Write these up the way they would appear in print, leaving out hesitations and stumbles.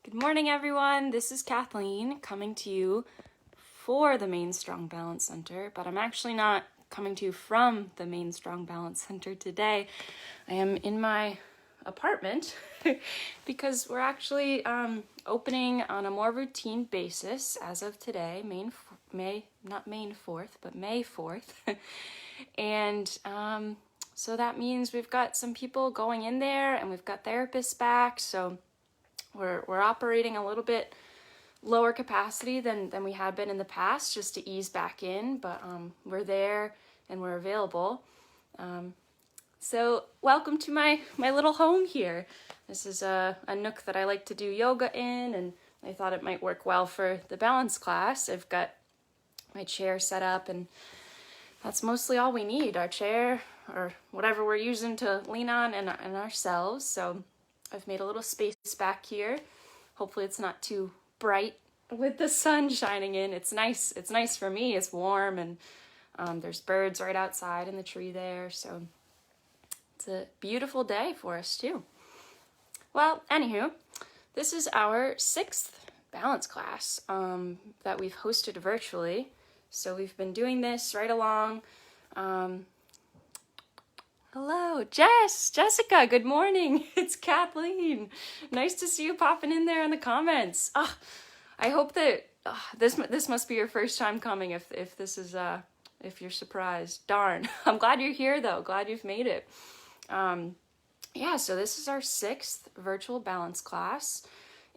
Good morning, everyone. This is Kathleen coming to you for the Maine Strong Balance Center, but I'm actually not coming to you from the Maine Strong Balance Center today. I am in my apartment because we're actually opening on a more routine basis as of today, May 4th. And so that means we've got some people going in there and we've got therapists back, so we're operating a little bit lower capacity than we had been in the past, just to ease back in, but we're there and we're available. So welcome to my little home here. This is a nook that I like to do yoga in, and I thought it might work well for the balance class. I've got my chair set up, and that's mostly all we need, our chair or whatever we're using to lean on and ourselves. So I've made a little space back here. Hopefully it's not too bright with the sun shining in. It's nice for me. It's warm, and there's birds right outside in the tree there. So it's a beautiful day for us too. Well, anywho, this is our 6th balance class that we've hosted virtually. So we've been doing this right along. Hello, Jessica, good morning. It's Kathleen. Nice to see you popping in there in the comments. I hope that this must be your first time coming if this is if you're surprised. Darn. I'm glad you're here though. Glad you've made it. Yeah, so this is our 6th virtual balance class,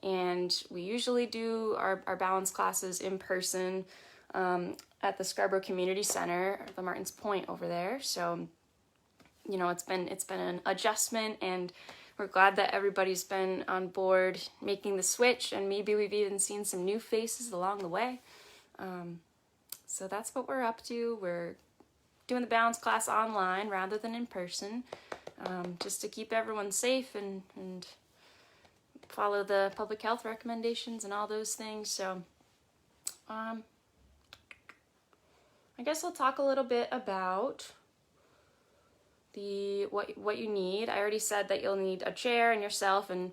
and we usually do our balance classes in person at the Scarborough Community Center, the Martins Point over there. So you know, it's been an adjustment, and we're glad that everybody's been on board making the switch, and maybe we've even seen some new faces along the way. So that's what we're up to. We're doing the balance class online rather than in person, just to keep everyone safe and follow the public health recommendations and all those things. So I guess I'll talk a little bit about what you need. I already said that you'll need a chair and yourself, and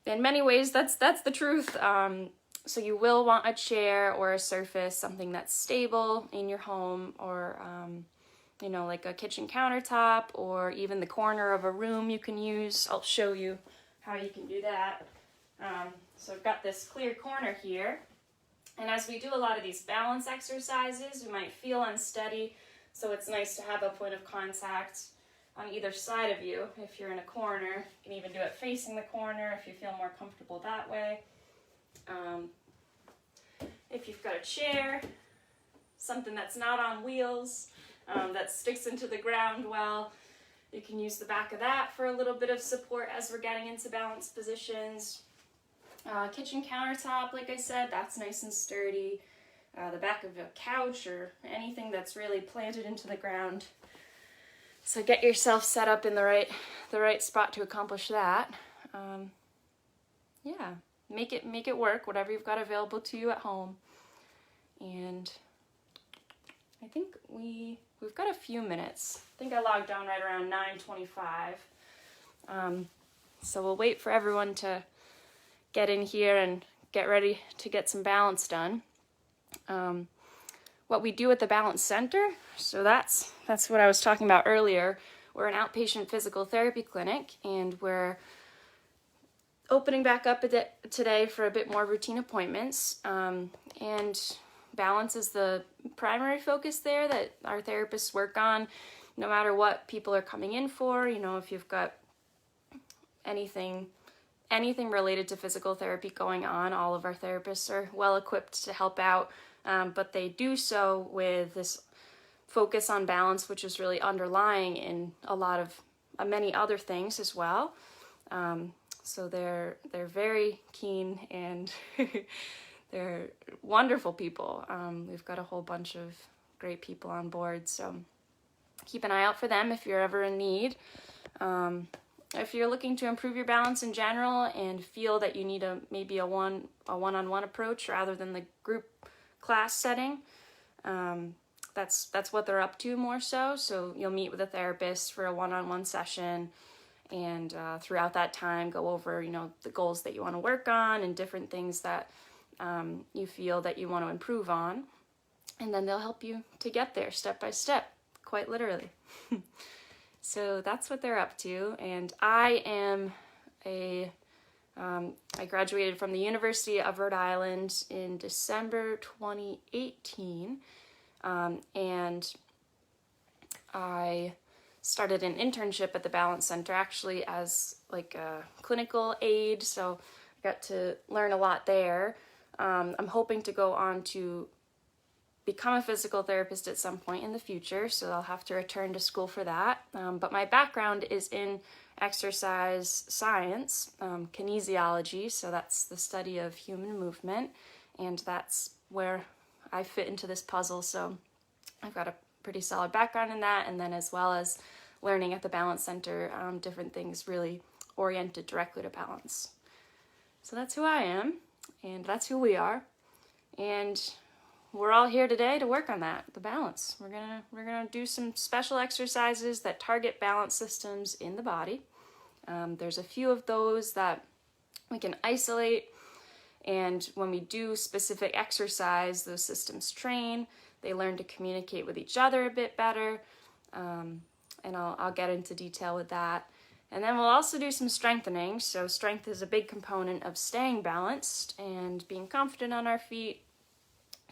in many ways that's the truth. So you will want a chair or a surface, something that's stable in your home, or you know, like a kitchen countertop, or even the corner of a room you can use. I'll show you how you can do that. So I've got this clear corner here, and as we do a lot of these balance exercises, we might feel unsteady. So it's nice to have a point of contact on either side of you. If you're in a corner, you can even do it facing the corner if you feel more comfortable that way. If you've got a chair, something that's not on wheels, that sticks into the ground well, you can use the back of that for a little bit of support as we're getting into balanced positions. Kitchen countertop, like I said, that's nice and sturdy. The back of a couch or anything that's really planted into the ground. So get yourself set up in the right spot to accomplish that. Yeah, make it work, whatever you've got available to you at home. And I think we've got a few minutes. I think I logged on right around 9:25. So we'll wait for everyone to get in here and get ready to get some balance done. What we do at the Balance Center, so that's what I was talking about earlier. We're an outpatient physical therapy clinic, and we're opening back up today for a bit more routine appointments, and balance is the primary focus there that our therapists work on, no matter what people are coming in for. You know, if you've got anything related to physical therapy going on, all of our therapists are well equipped to help out. But they do so with this focus on balance, which is really underlying in a lot of many other things as well. So they're very keen, and they're wonderful people. We've got a whole bunch of great people on board, so keep an eye out for them if you're ever in need. If you're looking to improve your balance in general and feel that you need maybe a one-on-one approach rather than the group class setting, that's what they're up to more so. So you'll meet with a therapist for a one-on-one session, And throughout that time, go over, the goals that you want to work on and different things that you feel that you want to improve on. And then they'll help you to get there step by step, quite literally. So that's what they're up to. And I am I graduated from the University of Rhode Island in December 2018. And I started an internship at the Balance Center, actually as like a clinical aide. So I got to learn a lot there. I'm hoping to go on to become a physical therapist at some point in the future, so I'll have to return to school for that. But my background is in exercise science, kinesiology, so that's the study of human movement, and that's where I fit into this puzzle. So I've got a pretty solid background in that, and then as well as learning at the Balance Center, different things really oriented directly to balance. So that's who I am, and that's who we are, and we're all here today to work on that, the balance. We're gonna do some special exercises that target balance systems in the body. There's a few of those that we can isolate, and when we do specific exercise, those systems train. They learn to communicate with each other a bit better, and I'll get into detail with that. And then we'll also do some strengthening. So strength is a big component of staying balanced and being confident on our feet.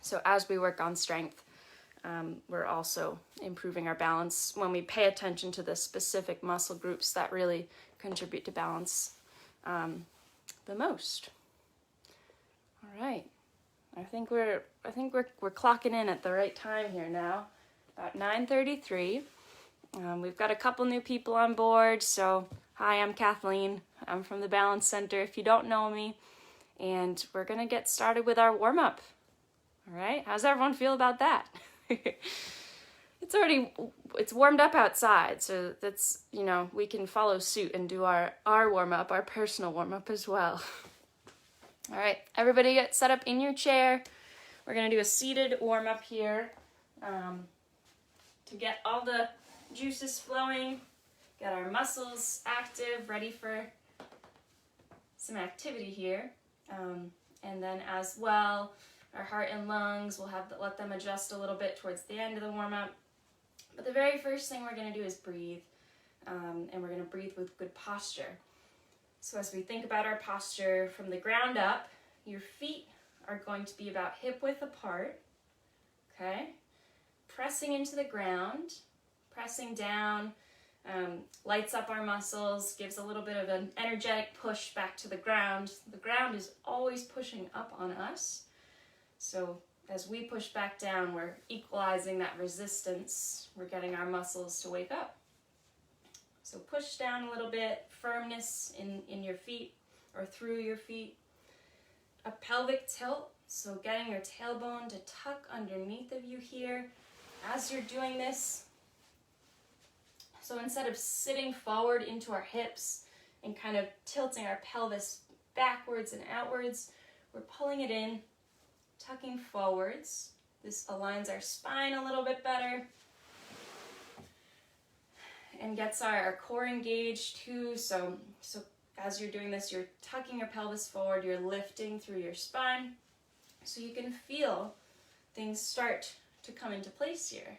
So as we work on strength, we're also improving our balance when we pay attention to the specific muscle groups that really contribute to balance the most. All right, I think we're clocking in at the right time here now, about 9:33. We've got a couple new people on board. So hi, I'm Kathleen. I'm from the Balance Center, if you don't know me, and we're gonna get started with our warm-up. All right, how's everyone feel about that? It's warmed up outside, so that's, we can follow suit and do our warm-up, our personal warm-up as well. All right, everybody get set up in your chair. We're gonna do a seated warm-up here to get all the juices flowing, get our muscles active, ready for some activity here. And then as well, our heart and lungs, we'll let them adjust a little bit towards the end of the warm-up. But the very first thing we're going to do is breathe, and we're going to breathe with good posture. So as we think about our posture from the ground up, your feet are going to be about hip width apart, okay? Pressing into the ground, pressing down, lights up our muscles, gives a little bit of an energetic push back to the ground. The ground is always pushing up on us. So as we push back down, we're equalizing that resistance. We're getting our muscles to wake up. So push down a little bit, firmness in your feet or through your feet. A pelvic tilt, so getting your tailbone to tuck underneath of you here as you're doing this. So instead of sitting forward into our hips and kind of tilting our pelvis backwards and outwards, we're pulling it in, tucking forwards. This aligns our spine a little bit better and gets our core engaged too. So as you're doing this, you're tucking your pelvis forward, you're lifting through your spine, so you can feel things start to come into place here.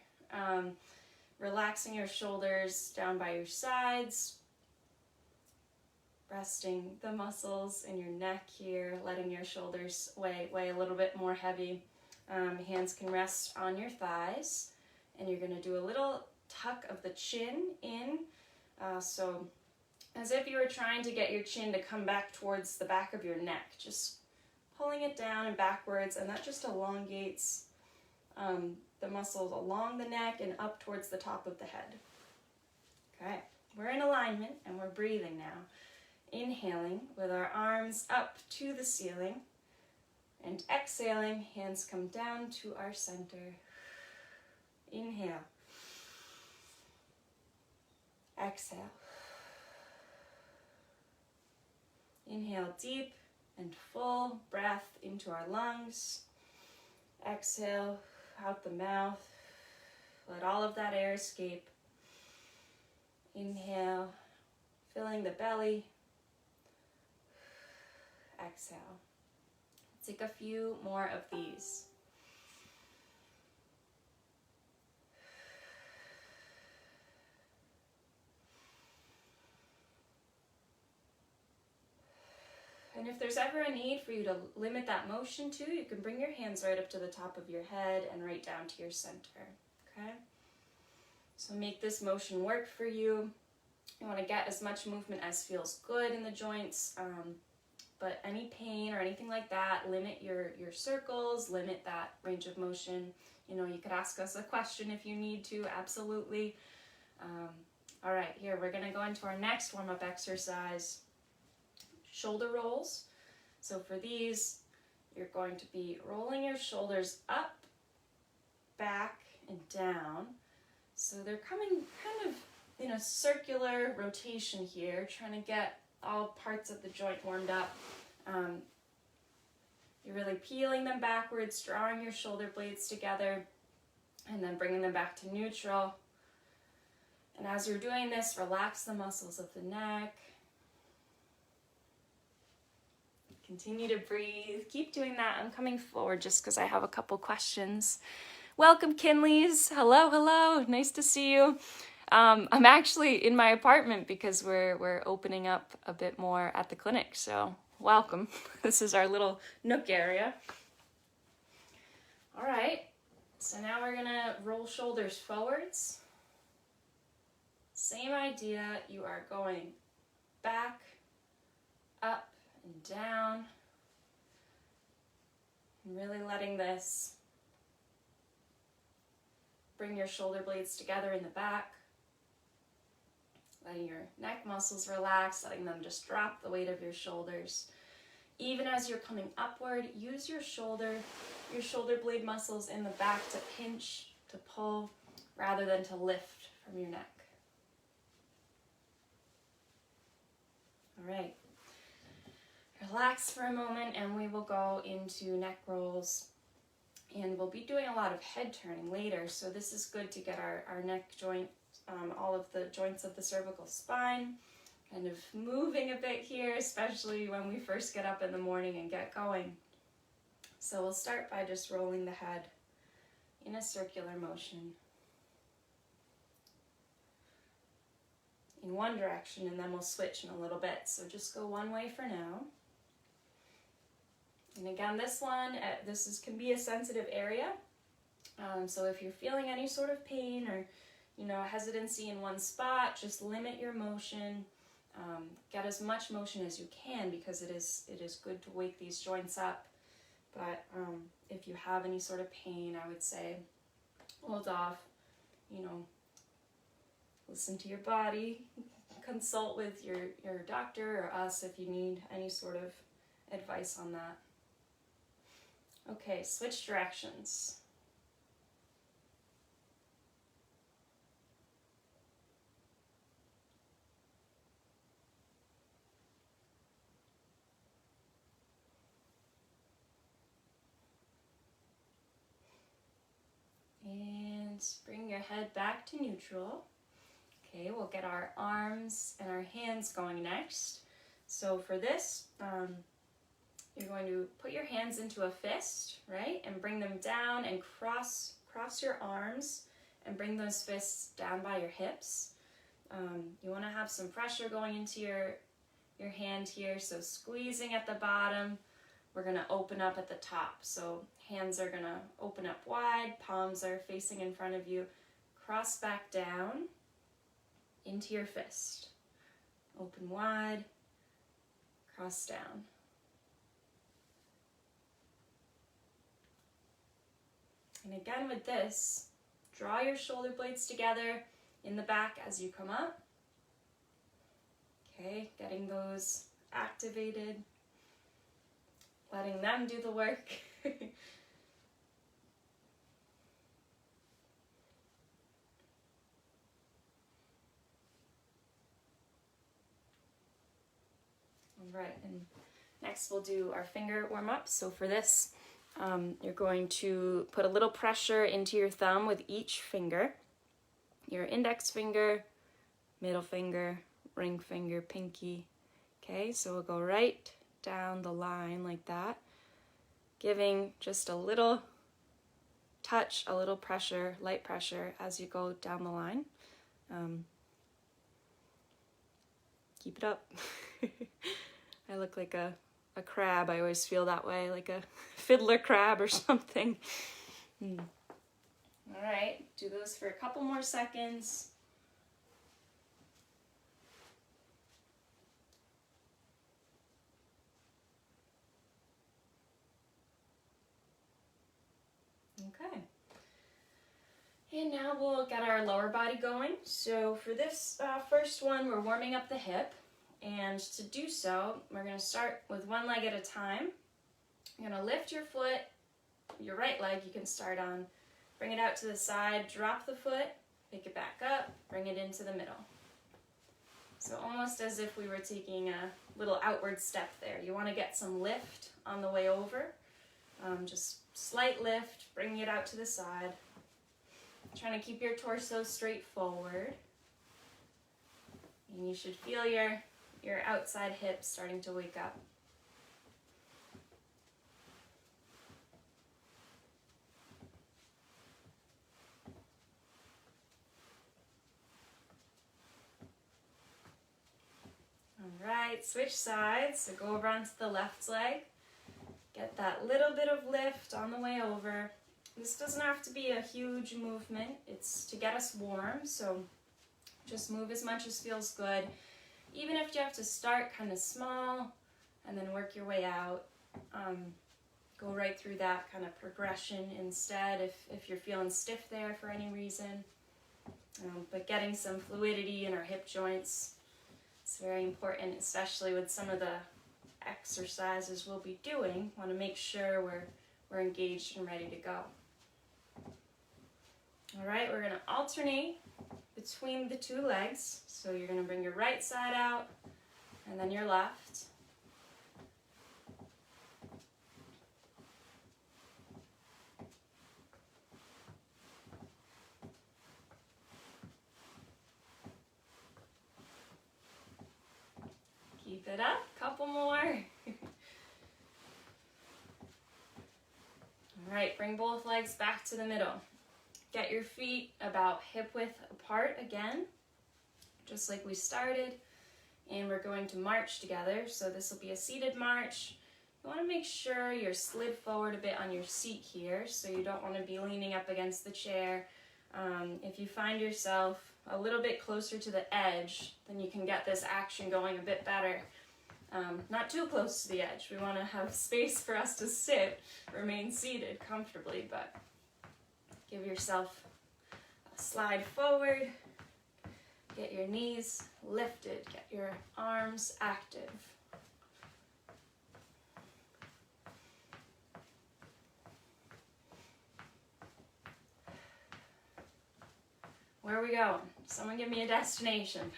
Relaxing your shoulders down by your sides, resting the muscles in your neck here, letting your shoulders weigh a little bit more heavy. Hands can rest on your thighs, and you're going to do a little tuck of the chin in, so as if you were trying to get your chin to come back towards the back of your neck, just pulling it down and backwards, and that just elongates the muscles along the neck and up towards the top of the head. Okay, we're in alignment and we're breathing now. Inhaling with our arms up to the ceiling, and exhaling, hands come down to our center. Inhale. Exhale. Inhale deep and full breath into our lungs. Exhale out the mouth. Let all of that air escape. Inhale. filling the belly. Exhale. Take a few more of these. And if there's ever a need for you to limit that motion too, you can bring your hands right up to the top of your head and right down to your center, okay? So make this motion work for you. You want to get as much movement as feels good in the joints, but any pain or anything like that, limit your circles, limit that range of motion. You know, you could ask us a question if you need to, absolutely. All right, here, we're gonna go into our next warm-up exercise. Shoulder rolls. So for these, you're going to be rolling your shoulders up, back, and down. So they're coming kind of in a circular rotation here, trying to get all parts of the joint warmed up. You're really peeling them backwards, drawing your shoulder blades together, and then bringing them back to neutral. And as you're doing this, relax the muscles of the neck. Continue to breathe. Keep doing that. I'm coming forward just because I have a couple questions. Welcome, Kinleys. Hello, hello. Nice to see you. I'm actually in my apartment because we're opening up a bit more at the clinic. So welcome. This is our little nook area. All right. So now we're gonna roll shoulders forwards. Same idea. You are going back, up, and down, and really letting this bring your shoulder blades together in the back, letting your neck muscles relax, letting them just drop the weight of your shoulders. Even as you're coming upward, use your shoulder blade muscles in the back to pinch, to pull, rather than to lift from your neck. All right. Relax for a moment and we will go into neck rolls, and we'll be doing a lot of head turning later, so this is good to get our neck joint, all of the joints of the cervical spine kind of moving a bit here, especially when we first get up in the morning and get going. So we'll start by just rolling the head in a circular motion in one direction, and then we'll switch in a little bit. So just go one way for now. And again, this one, can be a sensitive area. So if you're feeling any sort of pain or, hesitancy in one spot, just limit your motion. Get as much motion as you can, because it is good to wake these joints up. But if you have any sort of pain, I would say hold off, listen to your body, consult with your doctor or us if you need any sort of advice on that. Okay, switch directions. And bring your head back to neutral. Okay, we'll get our arms and our hands going next. So for this, you're going to put your hands into a fist, right? And bring them down and cross your arms and bring those fists down by your hips. You want to have some pressure going into your hand here. So squeezing at the bottom, we're going to open up at the top. So hands are going to open up wide, palms are facing in front of you. Cross back down into your fist. Open wide, cross down. And again with this, draw your shoulder blades together in the back as you come up. Okay, getting those activated, letting them do the work. All right, and next we'll do our finger warm-up. So for this, you're going to put a little pressure into your thumb with each finger. Your index finger, middle finger, ring finger, pinky. Okay, so we'll go right down the line like that, giving just a little touch, a little pressure, light pressure as you go down the line. Keep it up. I look like a crab. I always feel that way, like a fiddler crab or something. All right, do those for a couple more seconds. Okay. And now we'll get our lower body going. So for this first one, we're warming up the hip. And to do so, we're going to start with one leg at a time. You're going to lift your foot, your right leg you can start on, bring it out to the side, drop the foot, pick it back up, bring it into the middle. So almost as if we were taking a little outward step there. You want to get some lift on the way over. Just slight lift, bringing it out to the side. Trying to keep your torso straight forward. And you should feel your outside hips starting to wake up. All right, switch sides. So go over onto the left leg. Get that little bit of lift on the way over. This doesn't have to be a huge movement. It's to get us warm, so just move as much as feels good. Even if you have to start kind of small and then work your way out, go right through that kind of progression instead if you're feeling stiff there for any reason. But getting some fluidity in our hip joints is very important, especially with some of the exercises we'll be doing. Want to make sure we're engaged and ready to go. All right, we're going to alternate between the two legs. So you're going to bring your right side out and then your left. Keep it up, couple more. All right, bring both legs back to the middle. Get your feet about hip width apart again, just like we started. And we're going to march together. So this will be a seated march. You want to make sure you're slid forward a bit on your seat here, so you don't want to be leaning up against the chair. If you find yourself a little bit closer to the edge, then you can get this action going a bit better. Not too close to the edge. We want to have space for us to sit, remain seated comfortably, but give yourself a slide forward. Get your knees lifted. Get your arms active. Where are we going? Someone give me a destination.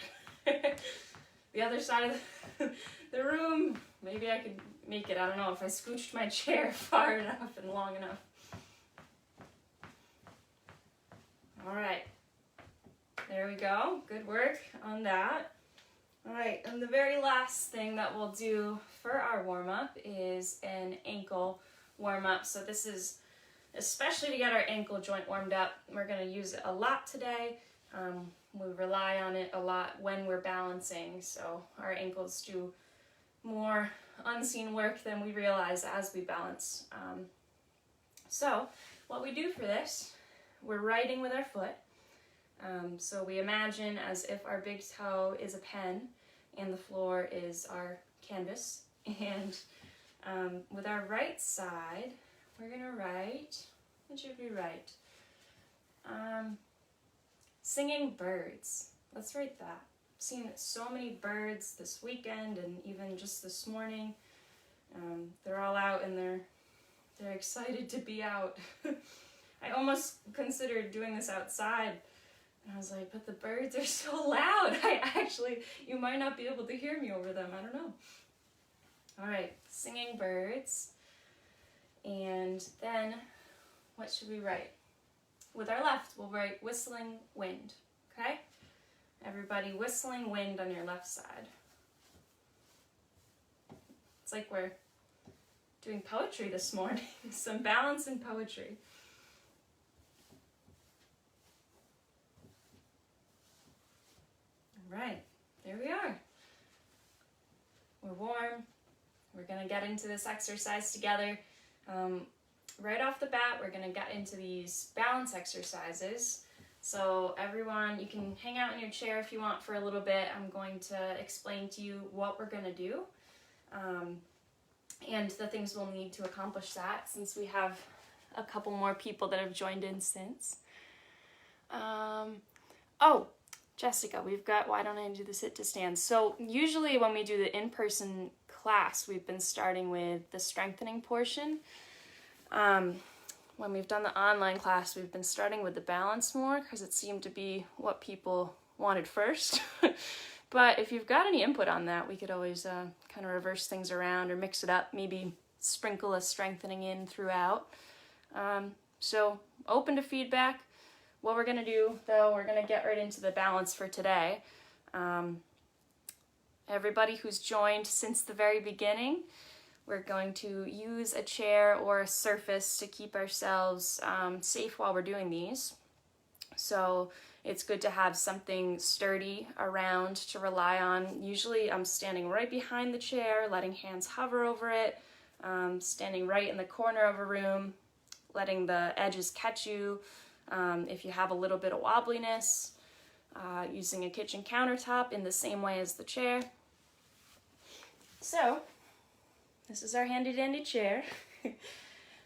The other side of the room. Maybe I could make it. I don't know if I scooched my chair far enough and long enough. All right. There we go. Good work on that. All right, and the very last thing that we'll do for our warm-up is an ankle warm-up. So this is especially to get our ankle joint warmed up. We're going to use it a lot today. We rely on it a lot when we're balancing, so our ankles do more unseen work than we realize as we balance. So what we do for this, we're writing with our foot. So we imagine as if our big toe is a pen and the floor is our canvas. And with our right side, we're going to write, what should we write? Singing birds. Let's write that. I've seen so many birds this weekend and even just this morning. They're all out and they're excited to be out. I almost considered doing this outside. And I was like, but the birds are so loud. You might not be able to hear me over them. I don't know. All right, singing birds. And then, what should we write? With our left, we'll write whistling wind, okay? Everybody whistling wind on your left side. It's like we're doing poetry this morning. Some balance in poetry. All right, there we are. We're warm. We're going to get into this exercise together. Right off the bat, we're going to get into these balance exercises. So everyone, you can hang out in your chair if you want for a little bit. I'm going to explain to you what we're going to do and the things we'll need to accomplish that, since we have a couple more people that have joined in since. Oh, Jessica, we've got, why don't I do the sit to stand? So usually when we do the in-person class, we've been starting with the strengthening portion. When we've done the online class, we've been starting with the balance more because it seemed to be what people wanted first. But if you've got any input on that, we could always kind of reverse things around or mix it up, maybe sprinkle a strengthening in throughout. So open to feedback. What we're going to do, though, we're going to get right into the balance for today. Everybody who's joined since the very beginning, we're going to use a chair or a surface to keep ourselves safe while we're doing these. So it's good to have something sturdy around to rely on. Usually I'm standing right behind the chair, letting hands hover over it, standing right in the corner of a room, letting the edges catch you. If you have a little bit of wobbliness, using a kitchen countertop in the same way as the chair. So, this is our handy dandy chair.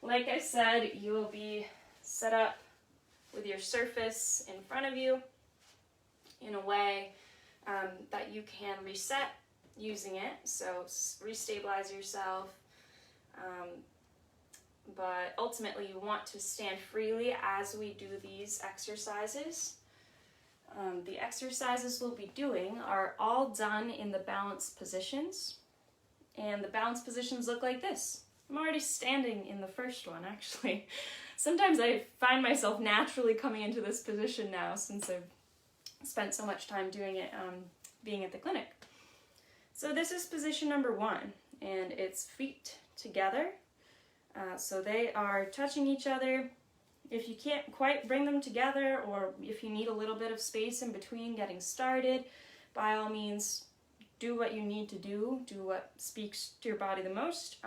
Like I said, you will be set up with your surface in front of you in a way that you can reset using it. So restabilize yourself. But ultimately you want to stand freely as we do these exercises. The exercises we'll be doing are all done in the balanced positions. And the balanced positions look like this. I'm already standing in the first one, actually. Sometimes I find myself naturally coming into this position now since I've spent so much time doing it, being at the clinic. So this is position number 1, and it's feet together. So they are touching each other. If you can't quite bring them together, or if you need a little bit of space in between getting started, by all means, do what you need to do what speaks to your body the most,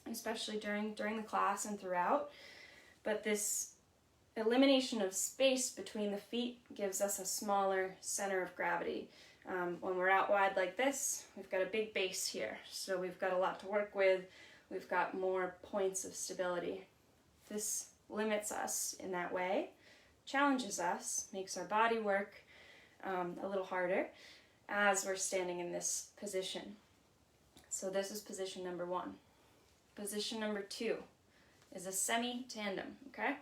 especially during the class and throughout. But this elimination of space between the feet gives us a smaller center of gravity. When we're out wide like this, we've got a big base here, so we've got a lot to work with. We've got more points of stability. This limits us in that way, challenges us, makes our body work a little harder as we're standing in this position. So this is position number 1. Position number 2 is a semi-tandem, okay?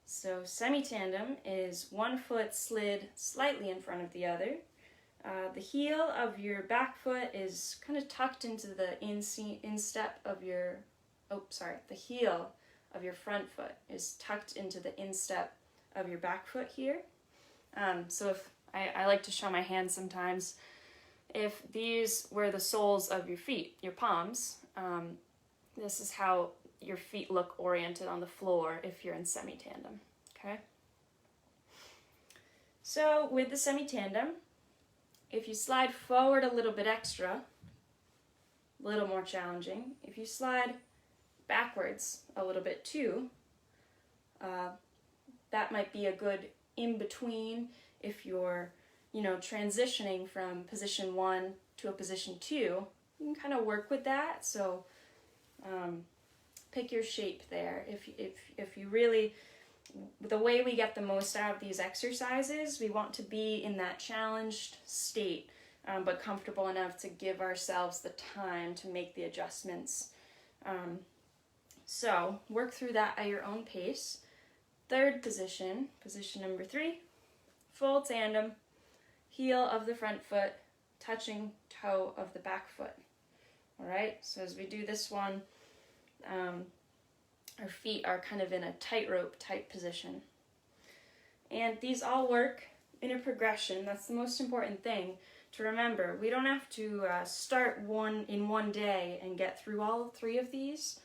So semi-tandem is one foot slid slightly in front of the other. The heel of your back foot is kind of tucked into the instep of your, the heel of your front foot is tucked into the instep of your back foot here. So if I like to show my hands sometimes. If these were the soles of your feet, your palms, this is how your feet look oriented on the floor if you're in semi-tandem, okay? So with the semi-tandem, if you slide forward a little bit extra, a little more challenging. If you slide backwards a little bit too, that might be a good in-between if you're, transitioning from position 1 to a position 2. You can kind of work with that, so pick your shape there. If you really, the way we get the most out of these exercises, we want to be in that challenged state, but comfortable enough to give ourselves the time to make the adjustments. So work through that at your own pace. Third position, position number 3, full tandem, heel of the front foot touching toe of the back foot. All right, so as we do this one, our feet are kind of in a tightrope type position. And these all work in a progression. That's the most important thing to remember. We don't have to start in one day and get through all 3 of these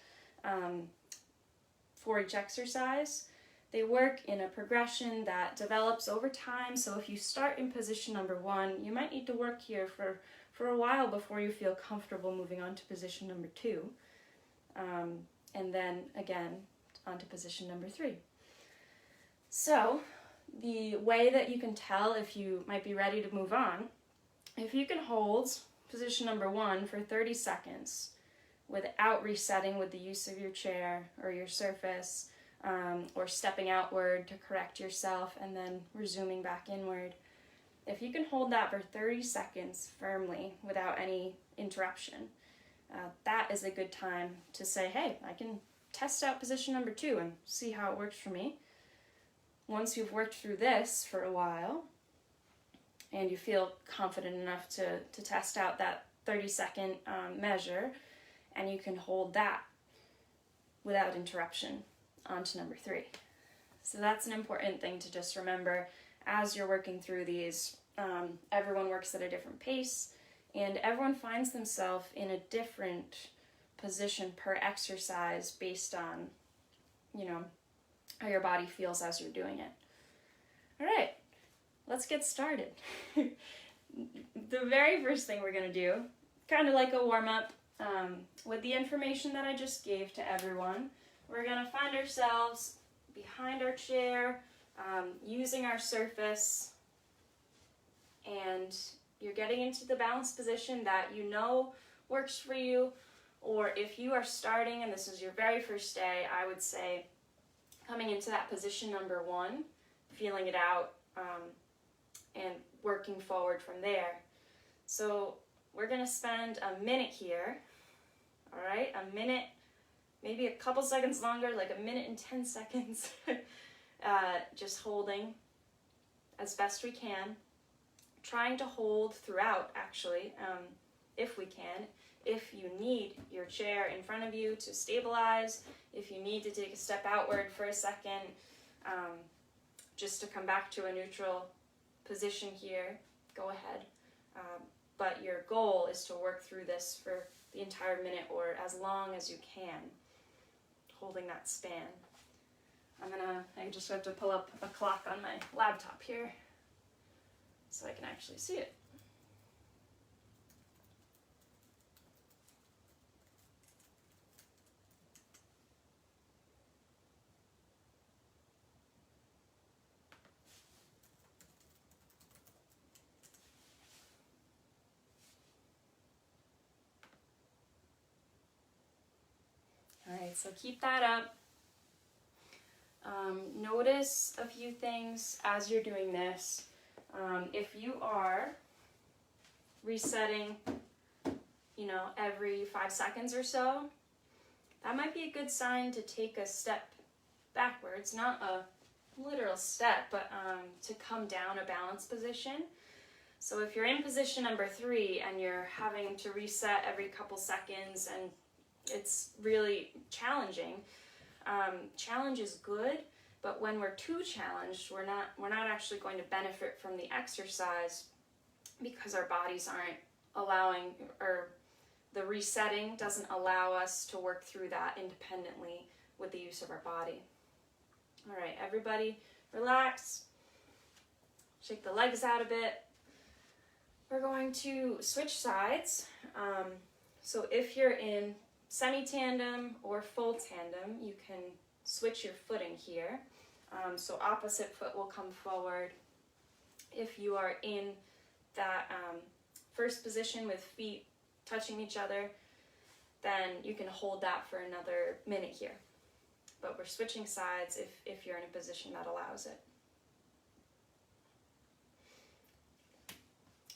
for each exercise. They work in a progression that develops over time. So if you start in position number 1, you might need to work here for a while before you feel comfortable moving on to position number 2. And then again, onto position number 3. So the way that you can tell if you might be ready to move on, if you can hold position number 1 for 30 seconds without resetting with the use of your chair or your surface, or stepping outward to correct yourself and then resuming back inward. If you can hold that for 30 seconds firmly without any interruption, that is a good time to say, hey, I can test out position number 2 and see how it works for me. Once you've worked through this for a while and you feel confident enough to test out that 30-second measure, and you can hold that without interruption, on to number 3. So that's an important thing to just remember as you're working through these. Everyone works at a different pace, and everyone finds themselves in a different position per exercise based on, how your body feels as you're doing it. All right, let's get started. The very first thing we're going to do, kind of like a warm-up, with the information that I just gave to everyone, we're going to find ourselves behind our chair, using our surface, and you're getting into the balanced position that you know works for you. Or if you are starting and this is your very first day, I would say coming into that position number 1, feeling it out, and working forward from there. So we're going to spend a minute here, all right? A minute, maybe a couple seconds longer, like a minute and 10 seconds, just holding as best we can, trying to hold throughout, actually, if we can. If you need your chair in front of you to stabilize, if you need to take a step outward for a second, just to come back to a neutral position here, go ahead. But your goal is to work through this for the entire minute or as long as you can, holding that span. I just have to pull up a clock on my laptop here so I can actually see it. Alright, so keep that up. Notice a few things as you're doing this. If you are resetting, every 5 seconds or so, that might be a good sign to take a step backwards, not a literal step, but to come down a balanced position. So if you're in position number 3 and you're having to reset every couple seconds and it's really challenging. Challenge is good, but when we're too challenged, we're not actually going to benefit from the exercise because our bodies aren't allowing, or the resetting doesn't allow us to work through that independently with the use of our body. All right, everybody relax. Shake the legs out a bit. We're going to switch sides. So if you're in semi-tandem or full tandem, you can switch your footing here. So opposite foot will come forward. If you are in that first position with feet touching each other, then you can hold that for another minute here. But we're switching sides if you're in a position that allows it.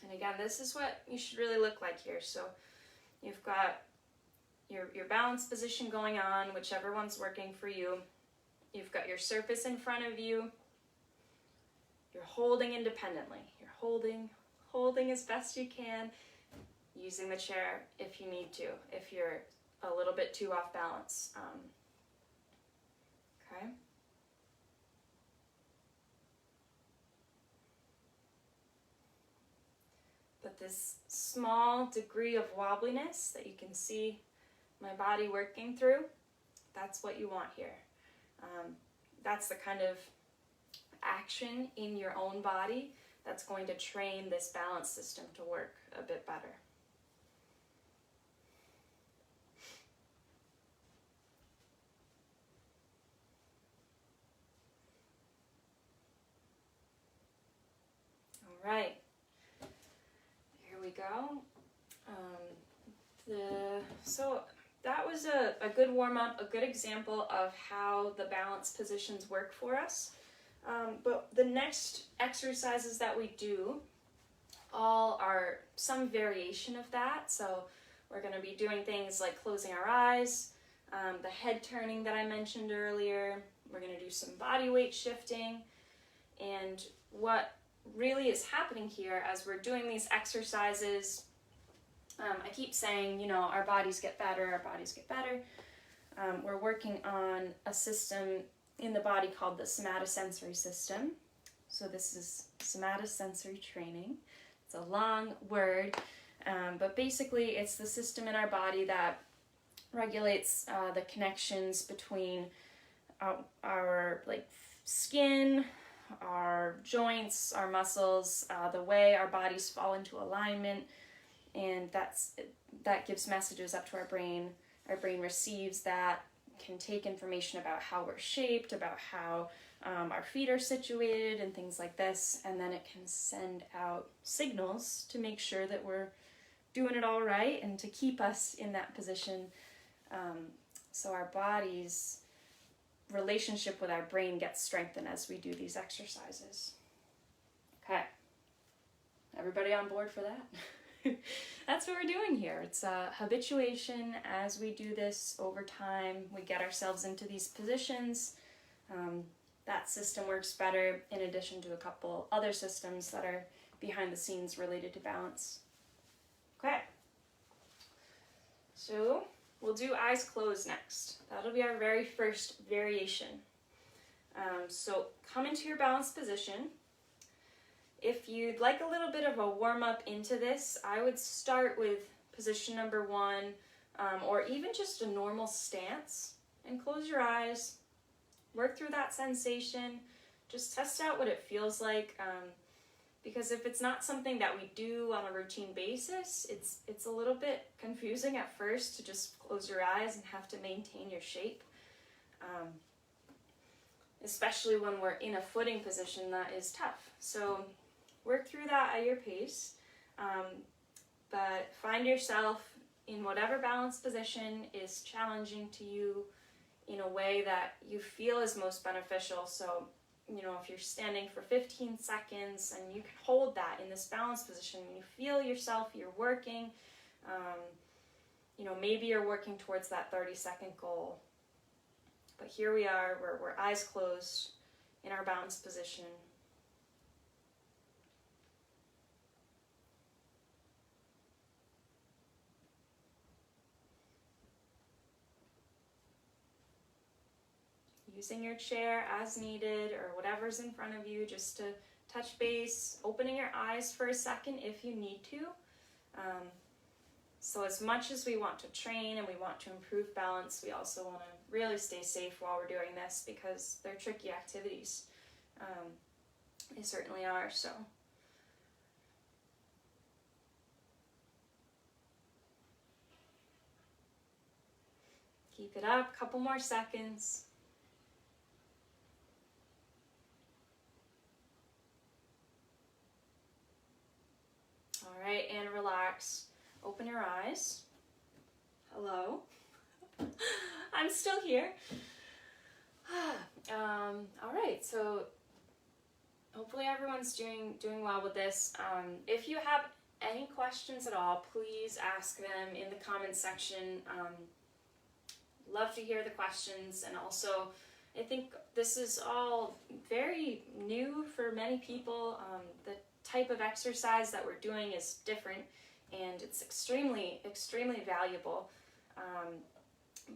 And again, this is what you should really look like here. So you've got your balance position going on, whichever one's working for you. You've got your surface in front of you. You're holding independently. You're holding as best you can, using the chair if you need to, if you're a little bit too off balance. Okay? this small degree of wobbliness that you can see my body working through. That's what you want here. That's the kind of action in your own body that's going to train this balance system to work a bit better. All right, here we go. So that was a good warm-up, a good example of how the balance positions work for us. But the next exercises that we do all are some variation of that. So we're going to be doing things like closing our eyes, the head turning that I mentioned earlier. We're going to do some body weight shifting. And what really is happening here as we're doing these exercises, I keep saying, you know, our bodies get better, our bodies get better. We're working on a system in the body called the somatosensory system. So this is somatosensory training. It's a long word, but basically it's the system in our body that regulates the connections between our like skin, our joints, our muscles, the way our bodies fall into alignment, and that gives messages up to our brain. Our brain receives that, can take information about how we're shaped, about how our feet are situated and things like this, and then it can send out signals to make sure that we're doing it all right and to keep us in that position. So our body's relationship with our brain gets strengthened as we do these exercises. Okay, everybody on board for that? That's what we're doing here. It's habituation. As we do this over time, we get ourselves into these positions. That system works better in addition to a couple other systems that are behind the scenes related to balance. Okay, so we'll do eyes closed next. That'll be our very first variation. So come into your balanced position. If you'd like a little bit of a warm-up into this, I would start with position number 1, or even just a normal stance, and close your eyes. Work through that sensation. Just test out what it feels like, because if it's not something that we do on a routine basis, it's a little bit confusing at first to just close your eyes and have to maintain your shape. Especially when we're in a footing position, that is tough. So work through that at your pace, but find yourself in whatever balanced position is challenging to you in a way that you feel is most beneficial. So, you know, if you're standing for 15 seconds and you can hold that in this balanced position, you feel yourself, you're working, you know, maybe you're working towards that 30-second goal. But here we are, we're eyes closed in our balanced position. Using your chair as needed or whatever's in front of you just to touch base, opening your eyes for a second if you need to. So as much as we want to train and we want to improve balance, we also want to really stay safe while we're doing this because they're tricky activities. They certainly are, so. Keep it up, a couple more seconds. All right, and relax. Open your eyes. Hello. I'm still here. All right, so hopefully everyone's doing well with this. If you have any questions at all, please ask them in the comments section. Love to hear the questions, and also I think this is all very new for many people. The type of exercise that we're doing is different, and it's extremely valuable.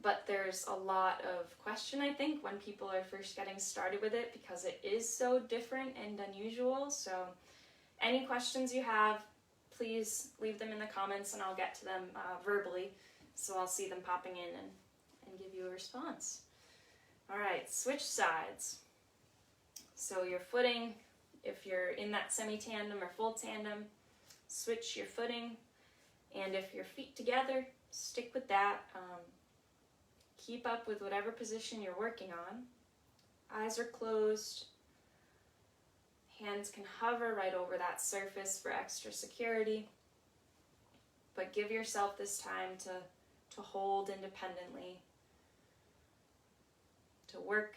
But there's a lot of question, I think, when people are first getting started with it because it is so different and unusual. So any questions you have, please leave them in the comments and I'll get to them verbally. So I'll see them popping in and give you a response. All right, switch sides. So your footing, if you're in that semi-tandem or full tandem, switch your footing. And if your feet together, stick with that. Keep up with whatever position you're working on. Eyes are closed. Hands can hover right over that surface for extra security. But give yourself this time to hold independently, to work.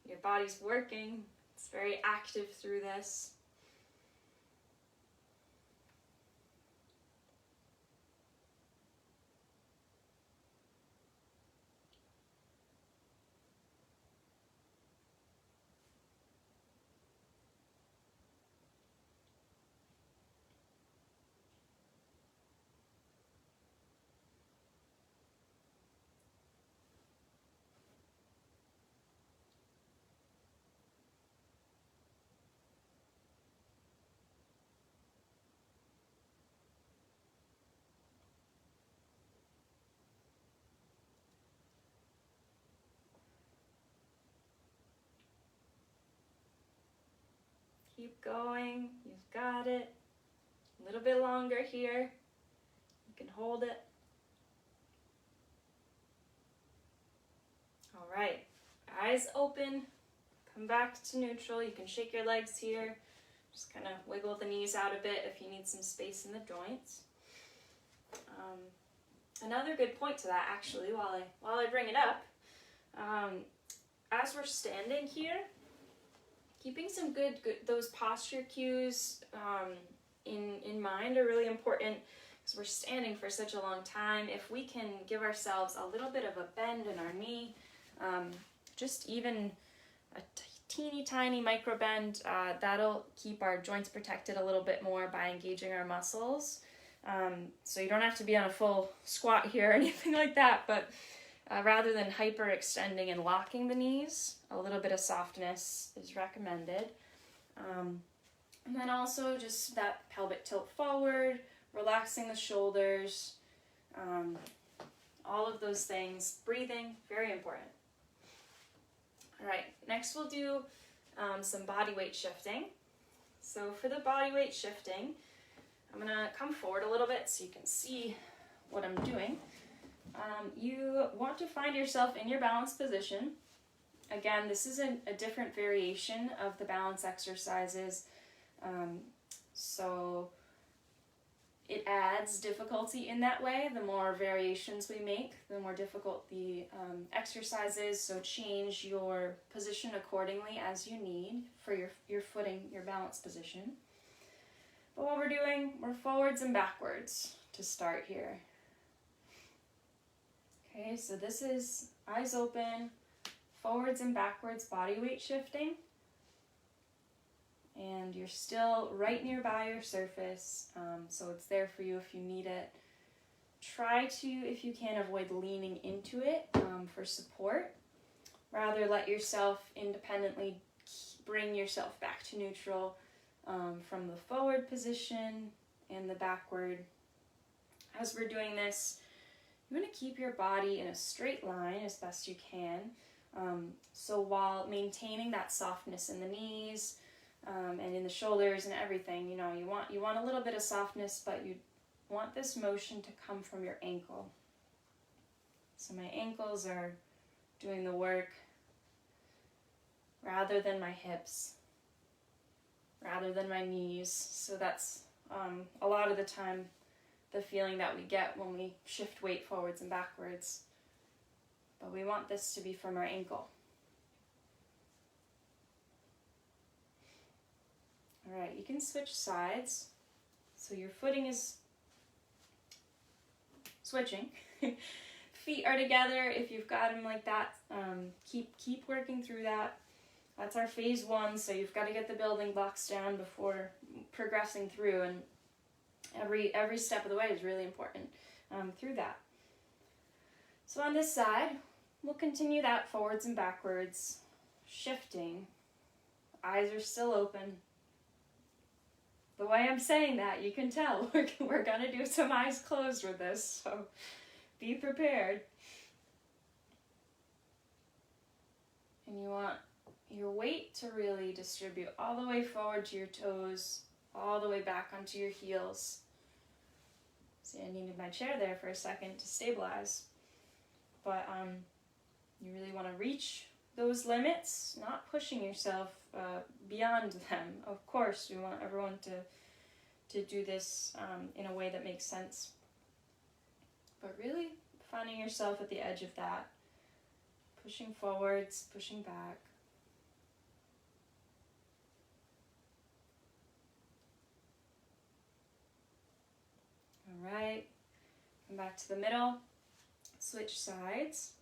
Your body's working. It's very active through this. Keep going. You've got it. A little bit longer here. You can hold it. All right. Eyes open. Come back to neutral. You can shake your legs here. Just kind of wiggle the knees out a bit if you need some space in the joints. Another good point to that, actually, while I bring it up, as we're standing here, keeping some good those posture cues in mind are really important because we're standing for such a long time. If we can give ourselves a little bit of a bend in our knee, just even a teeny tiny micro bend, that'll keep our joints protected a little bit more by engaging our muscles. So you don't have to be on a full squat here or anything like that, but rather than hyperextending and locking the knees, a little bit of softness is recommended. And then also just that pelvic tilt forward, relaxing the shoulders, all of those things. Breathing, very important. All right, next we'll do some body weight shifting. So for the body weight shifting, I'm gonna come forward a little bit so you can see what I'm doing. You want to find yourself in your balanced position. Again, this is a different variation of the balance exercises. So it adds difficulty in that way. The more variations we make, the more difficult the exercise is. So change your position accordingly as you need for your footing, your balance position. But what we're doing, we're forwards and backwards to start here. Okay, so this is eyes open, forwards and backwards body weight shifting. And you're still right nearby your surface, so it's there for you if you need it. Try to, if you can, avoid leaning into it for support. Rather, let yourself independently bring yourself back to neutral from the forward position and the backward. As we're doing this, you want to keep your body in a straight line as best you can. So while maintaining that softness in the knees, and in the shoulders and everything, you know, you want a little bit of softness, but you want this motion to come from your ankle. So my ankles are doing the work rather than my hips, rather than my knees. So that's a lot of the time the feeling that we get when we shift weight forwards and backwards. But we want this to be from our ankle. All right, you can switch sides. So your footing is switching. Feet are together if you've got them like that. Keep working through that. That's our phase one, so you've got to get the building blocks down before progressing through, and every step of the way is really important through that. So on this side, we'll continue that forwards and backwards, shifting. Eyes are still open. The way I'm saying that, you can tell we're gonna do some eyes closed with this, so be prepared. And you want your weight to really distribute all the way forward to your toes, all the way back onto your heels. See, I needed my chair there for a second to stabilize. But you really want to reach those limits, not pushing yourself beyond them. Of course, we want everyone to do this in a way that makes sense. But really finding yourself at the edge of that, pushing forwards, pushing back. All right, come back to the middle, switch sides.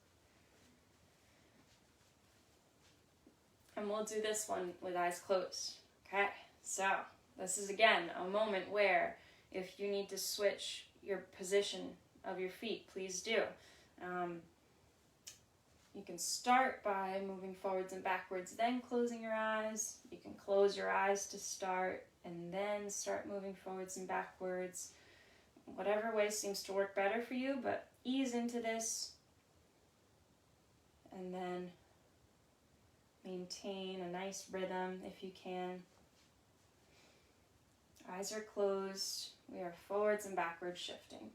And we'll do this one with eyes closed. Okay, so this is again a moment where if you need to switch your position of your feet, please do. You can start by moving forwards and backwards, then closing your eyes. You can close your eyes to start and then start moving forwards and backwards. Whatever way seems to work better for you, but ease into this and then maintain a nice rhythm if you can. Eyes are closed. We are forwards and backwards shifting.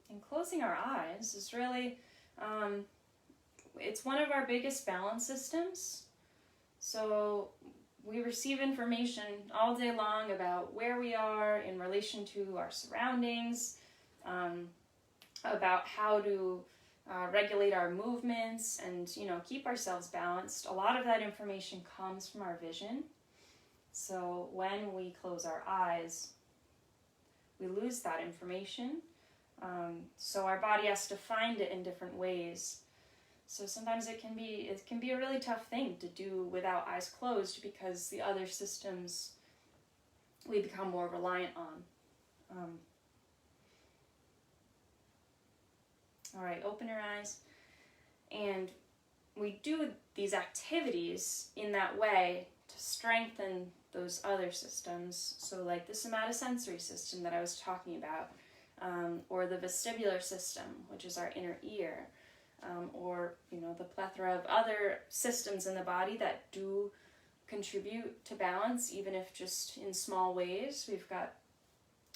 And closing our eyes is really, it's one of our biggest balance systems. So we receive information all day long about where we are in relation to our surroundings, about how to regulate our movements and, keep ourselves balanced. A lot of that information comes from our vision. So when we close our eyes, we lose that information. So our body has to find it in different ways. So sometimes it can be a really tough thing to do without eyes closed because the other systems we become more reliant on. All right, open your eyes. And we do these activities in that way to strengthen those other systems. So like the somatosensory system that I was talking about, or the vestibular system, which is our inner ear. Or the plethora of other systems in the body that do contribute to balance, even if just in small ways. We've got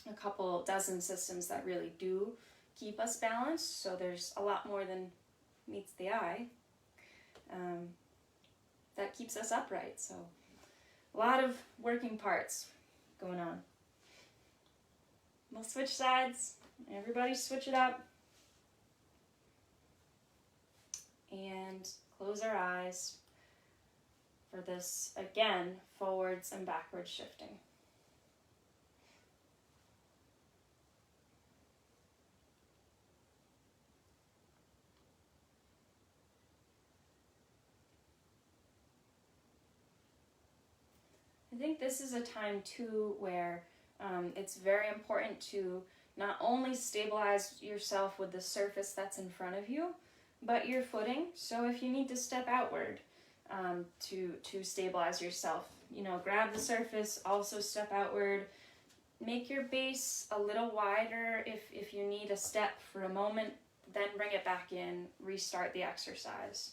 a couple dozen systems that really do keep us balanced, so there's a lot more than meets the eye that keeps us upright. So a lot of working parts going on. We'll switch sides. Everybody switch it up. And close our eyes for this, again, forwards and backwards shifting. I think this is a time too where it's very important to not only stabilize yourself with the surface that's in front of you, but your footing. So if you need to step outward to stabilize yourself, grab the surface, also step outward. Make your base a little wider if you need a step for a moment, then bring it back in, restart the exercise.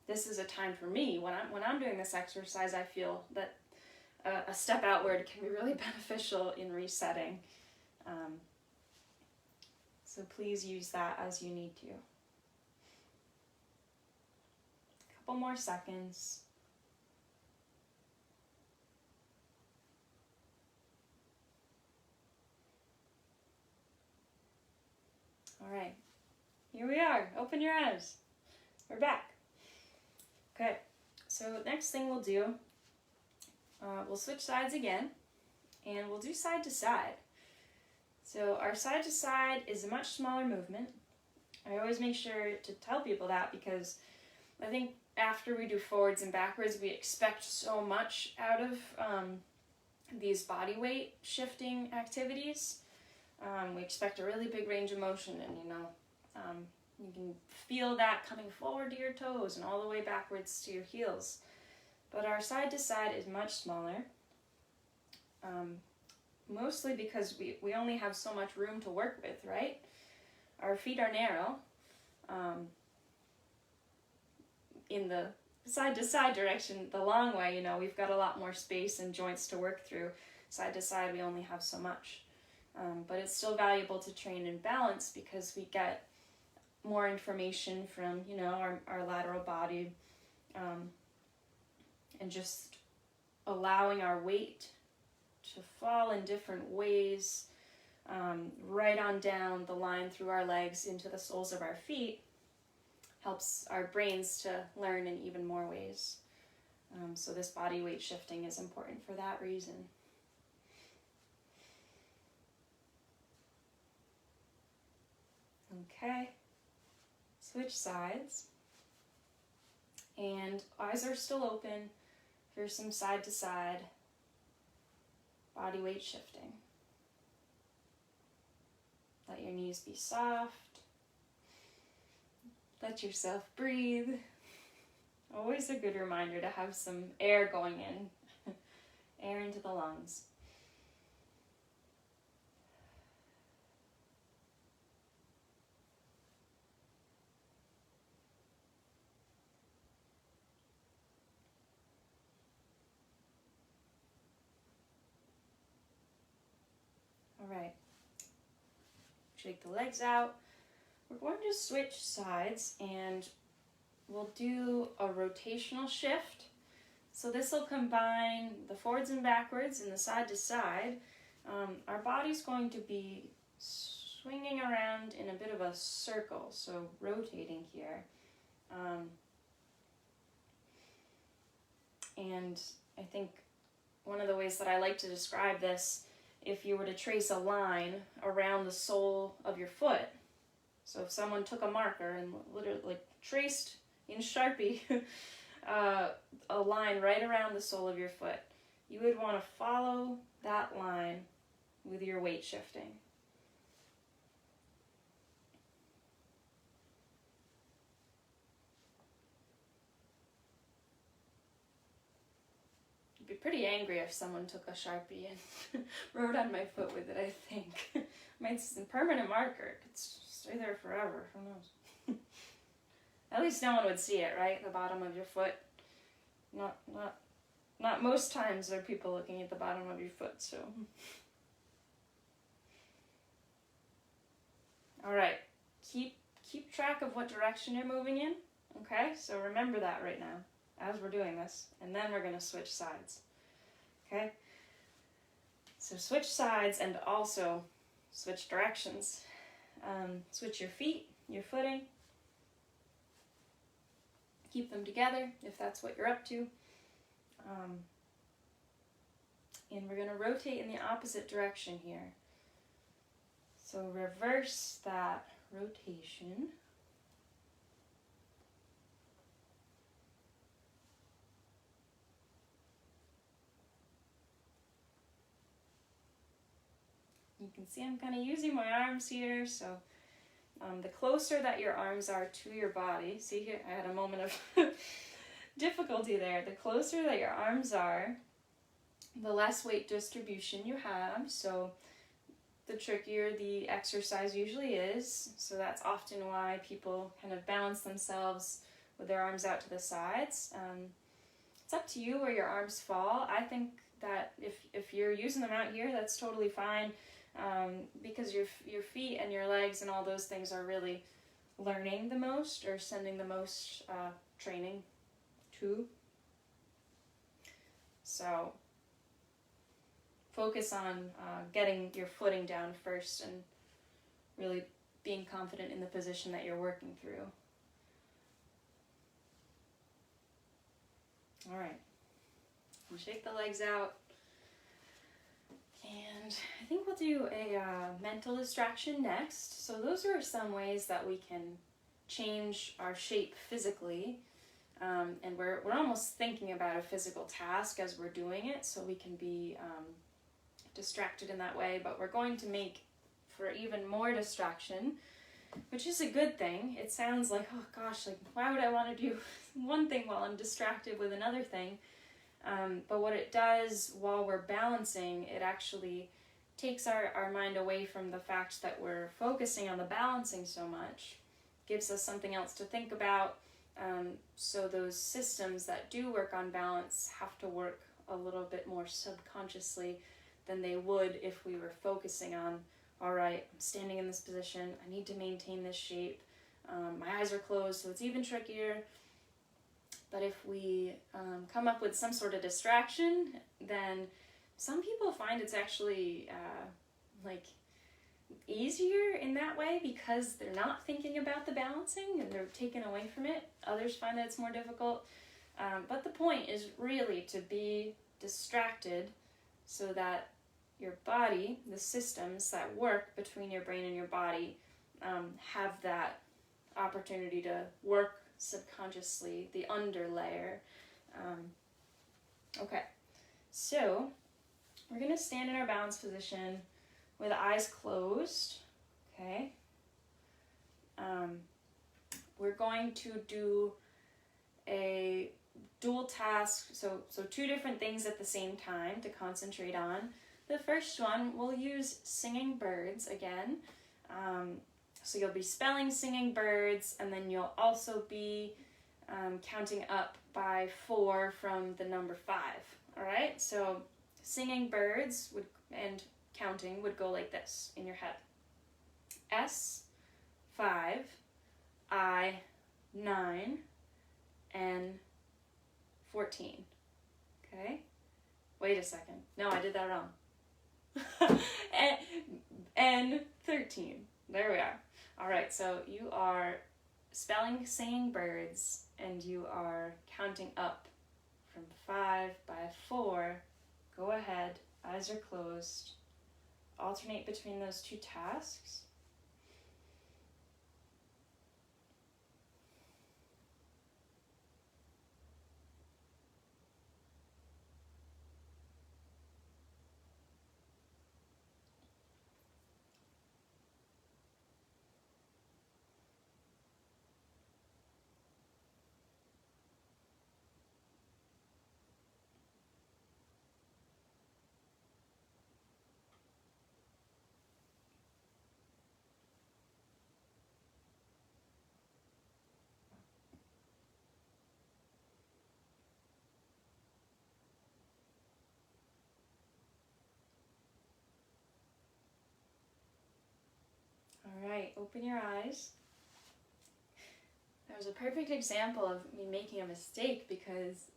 This is a time for me, when I'm doing this exercise, I feel that a step outward can be really beneficial in resetting. So please use that as you need to. A couple more seconds. All right, here we are. Open your eyes. We're back. Okay, so next thing we'll do, we'll switch sides again, and we'll do side to side. So our side to side is a much smaller movement. I always make sure to tell people that because I think after we do forwards and backwards, we expect so much out of these body weight shifting activities, we expect a really big range of motion, and you can feel that coming forward to your toes and all the way backwards to your heels. But our side to side is much smaller, mostly because we only have so much room to work with, right? Our feet are narrow. In the side to side direction, the long way, we've got a lot more space and joints to work through. Side to side, we only have so much. But it's still valuable to train in balance because we get more information from, our lateral body, and just allowing our weight to fall in different ways, right on down the line through our legs into the soles of our feet, helps our brains to learn in even more ways. So this body weight shifting is important for that reason. Okay, switch sides. And eyes are still open for some side to side body weight shifting. Let your knees be soft. Let yourself breathe. Always a good reminder to have some air going in, air into the lungs. All right. Shake the legs out. We're going to switch sides and we'll do a rotational shift. So this will combine the forwards and backwards and the side to side. Our body's going to be swinging around in a bit of a circle, so rotating here. And I think one of the ways that I like to describe this, if you were to trace a line around the sole of your foot, so if someone took a marker and literally traced in Sharpie a line right around the sole of your foot, you would want to follow that line with your weight shifting. I'd be pretty angry if someone took a Sharpie and wrote on my foot with it, I think. It's a permanent marker. It could stay there forever. Who knows? At least no one would see it, right? The bottom of your foot. Not most times are people looking at the bottom of your foot, so. All right. Keep track of what direction you're moving in. Okay? So remember that right now as we're doing this, and then we're going to switch sides. Okay? So switch sides and also switch directions. Switch your feet, your footing. Keep them together if that's what you're up to. And we're going to rotate in the opposite direction here. So reverse that rotation. You can see I'm kind of using my arms here, so the closer that your arms are to your body, see here, I had a moment of difficulty there. The closer that your arms are, the less weight distribution you have, so the trickier the exercise usually is. So that's often why people kind of balance themselves with their arms out to the sides. It's up to you where your arms fall. I think that if you're using them out here, that's totally fine. Because your feet and your legs and all those things are really learning the most or sending the most training to. So focus on getting your footing down first and really being confident in the position that you're working through. All right, we'll shake the legs out. And I think we'll do a mental distraction next. So those are some ways that we can change our shape physically. And we're almost thinking about a physical task as we're doing it, so we can be distracted in that way, but we're going to make for even more distraction, which is a good thing. It sounds like, oh gosh, like why would I want to do one thing while I'm distracted with another thing? But what it does while we're balancing, it actually takes our mind away from the fact that we're focusing on the balancing so much, gives us something else to think about. So those systems that do work on balance have to work a little bit more subconsciously than they would if we were focusing on, all right, I'm standing in this position, I need to maintain this shape, my eyes are closed, so it's even trickier. But if we come up with some sort of distraction, then some people find it's actually like easier in that way because they're not thinking about the balancing and they're taken away from it. Others find that it's more difficult. But the point is really to be distracted so that your body, the systems that work between your brain and your body, have that opportunity to work subconsciously, the underlayer. Okay, so we're going to stand in our balance position with eyes closed, okay? We're going to do a dual task, so two different things at the same time to concentrate on. The first one, we'll use singing birds again. So you'll be spelling singing birds, and then you'll also be counting up by 4 from the number 5, all right? So singing birds and counting would go like this in your head. S, 5, I, 9, N, 14. Okay? Wait a second. No, I did that wrong. N, 13. There we are. All right, so you are spelling singing birds, and you are counting up from 5 by 4. Go ahead. Eyes are closed. Alternate between those two tasks. All right, open your eyes. That was a perfect example of me making a mistake, because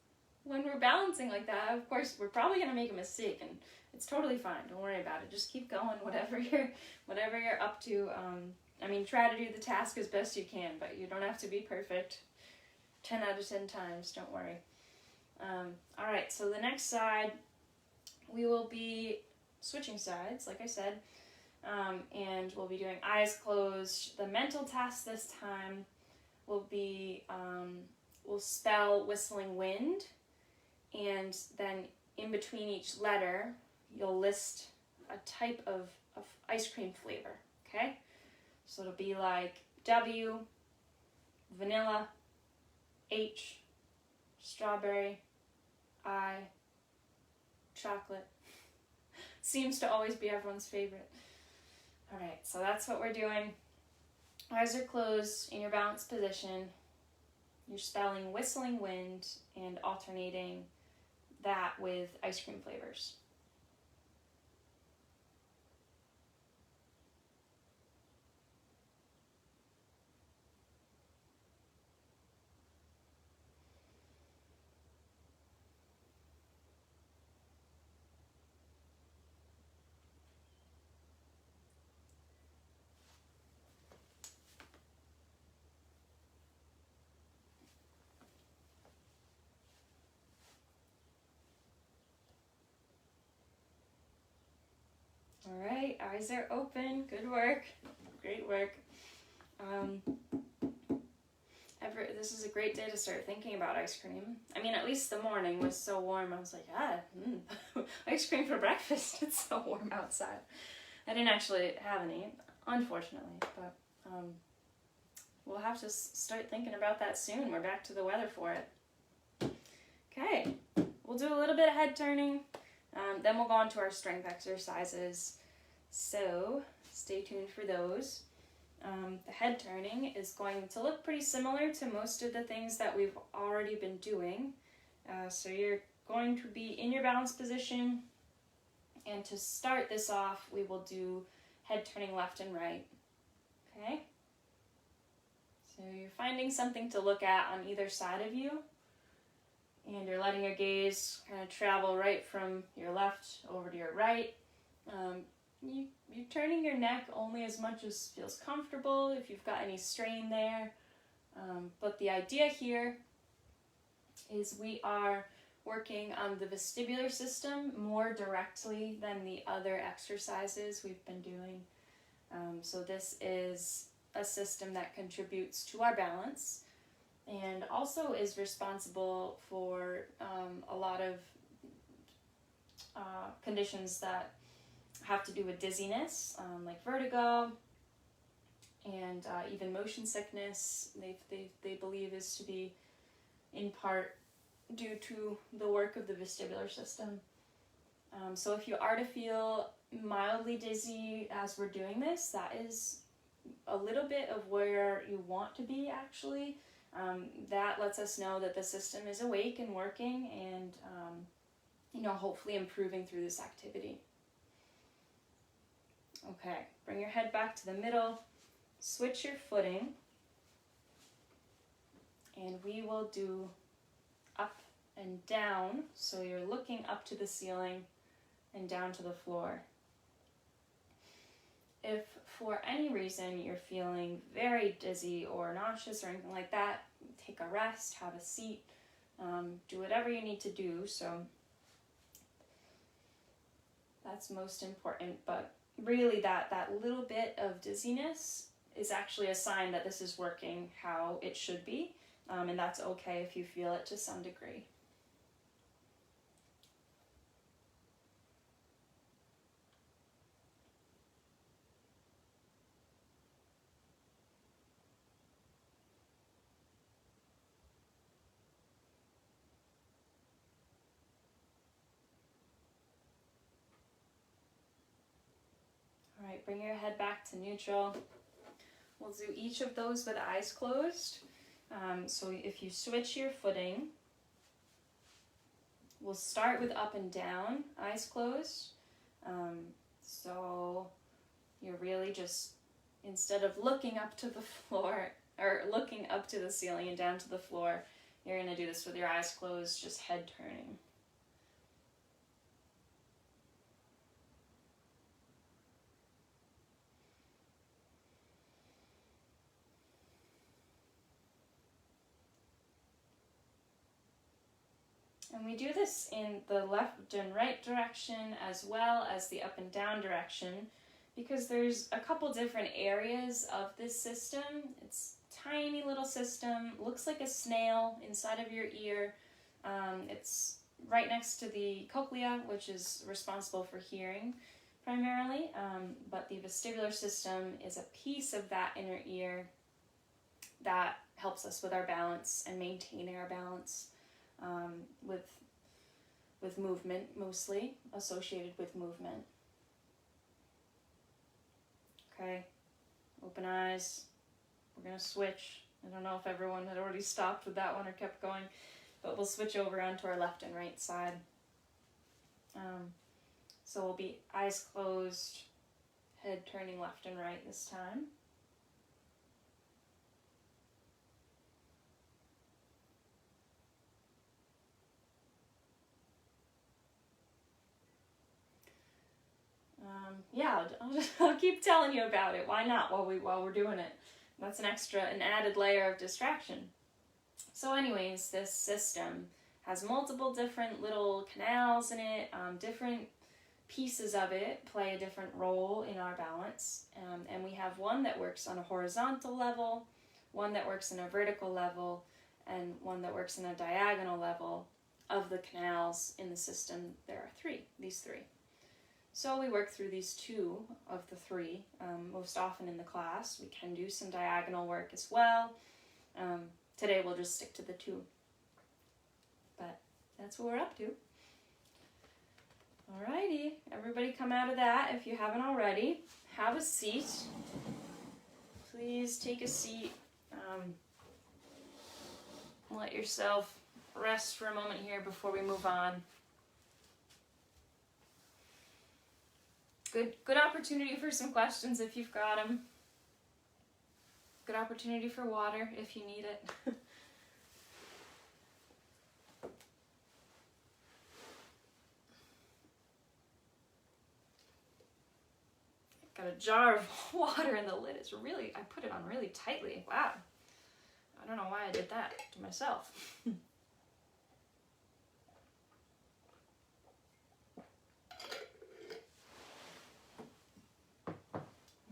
when we're balancing like that, of course, we're probably going to make a mistake, and it's totally fine. Don't worry about it. Just keep going, whatever you're up to. I mean, try to do the task as best you can, but you don't have to be perfect 10 out of 10 times. Don't worry. All right, so the next side, we will be switching sides, like I said, and we'll be doing eyes closed. The mental task this time will be, we'll spell whistling wind, and then in between each letter, you'll list a type of ice cream flavor, okay? So it'll be like W, vanilla, H, strawberry, I, chocolate. Seems to always be everyone's favorite. All right, so that's what we're doing. Eyes are closed in your balanced position. You're spelling whistling wind and alternating that with ice cream flavors. All right, eyes are open. Good work. Great work. this is a great day to start thinking about ice cream. I mean, at least the morning was so warm. I was like, ice cream for breakfast. It's so warm outside. I didn't actually have any, unfortunately, but we'll have to start thinking about that soon. We're back to the weather for it. Okay, we'll do a little bit of head turning, then we'll go on to our strength exercises. So stay tuned for those. The head turning is going to look pretty similar to most of the things that we've already been doing. So you're going to be in your balance position, and to start this off, we will do head turning left and right. Okay? So you're finding something to look at on either side of you, and you're letting your gaze kind of travel right from your left over to your right. You're turning your neck only as much as feels comfortable, if you've got any strain there. But the idea here is we are working on the vestibular system more directly than the other exercises we've been doing. So this is a system that contributes to our balance and also is responsible for a lot of conditions that have to do with dizziness, like vertigo, and even motion sickness. They believe is to be in part due to the work of the vestibular system. So if you are to feel mildly dizzy as we're doing this, that is a little bit of where you want to be, actually. That lets us know that the system is awake and working and, hopefully improving through this activity. Okay, bring your head back to the middle, switch your footing, and we will do up and down, so you're looking up to the ceiling and down to the floor. If for any reason you're feeling very dizzy or nauseous or anything like that, take a rest, have a seat, do whatever you need to do. So that's most important, but really that little bit of dizziness is actually a sign that this is working how it should be, and that's okay if you feel it to some degree. All right, bring your head back to neutral. We'll do each of those with eyes closed. So if you switch your footing, we'll start with up and down, eyes closed. So you're really just, instead of looking up to the floor, or looking up to the ceiling and down to the floor, you're going to do this with your eyes closed, just head turning. And we do this in the left and right direction as well as the up and down direction, because there's a couple different areas of this system. It's a tiny little system, looks like a snail inside of your ear. It's right next to the cochlea, which is responsible for hearing primarily, but the vestibular system is a piece of that inner ear that helps us with our balance and maintaining our balance. With movement, mostly associated with movement. Okay, open eyes. We're gonna switch. I don't know if everyone had already stopped with that one or kept going, but we'll switch over onto our left and right side. So we'll be eyes closed, head turning left and right this time. I'll keep telling you about it. Why not while we're doing it? That's an added layer of distraction. So anyways, this system has multiple different little canals in it. Different pieces of it play a different role in our balance. And we have one that works on a horizontal level, one that works in a vertical level, and one that works in a diagonal level. Of the canals in the system, there are these three. So we work through these two of the three most often in the class. We can do some diagonal work as well. Today we'll just stick to the two. But that's what we're up to. Alrighty, everybody come out of that if you haven't already. Have a seat. Please take a seat. Let yourself rest for a moment here before we move on. Good opportunity for some questions if you've got them. Good opportunity for water if you need it. Got a jar of water and the lid is really, I put it on really tightly. Wow. I don't know why I did that to myself.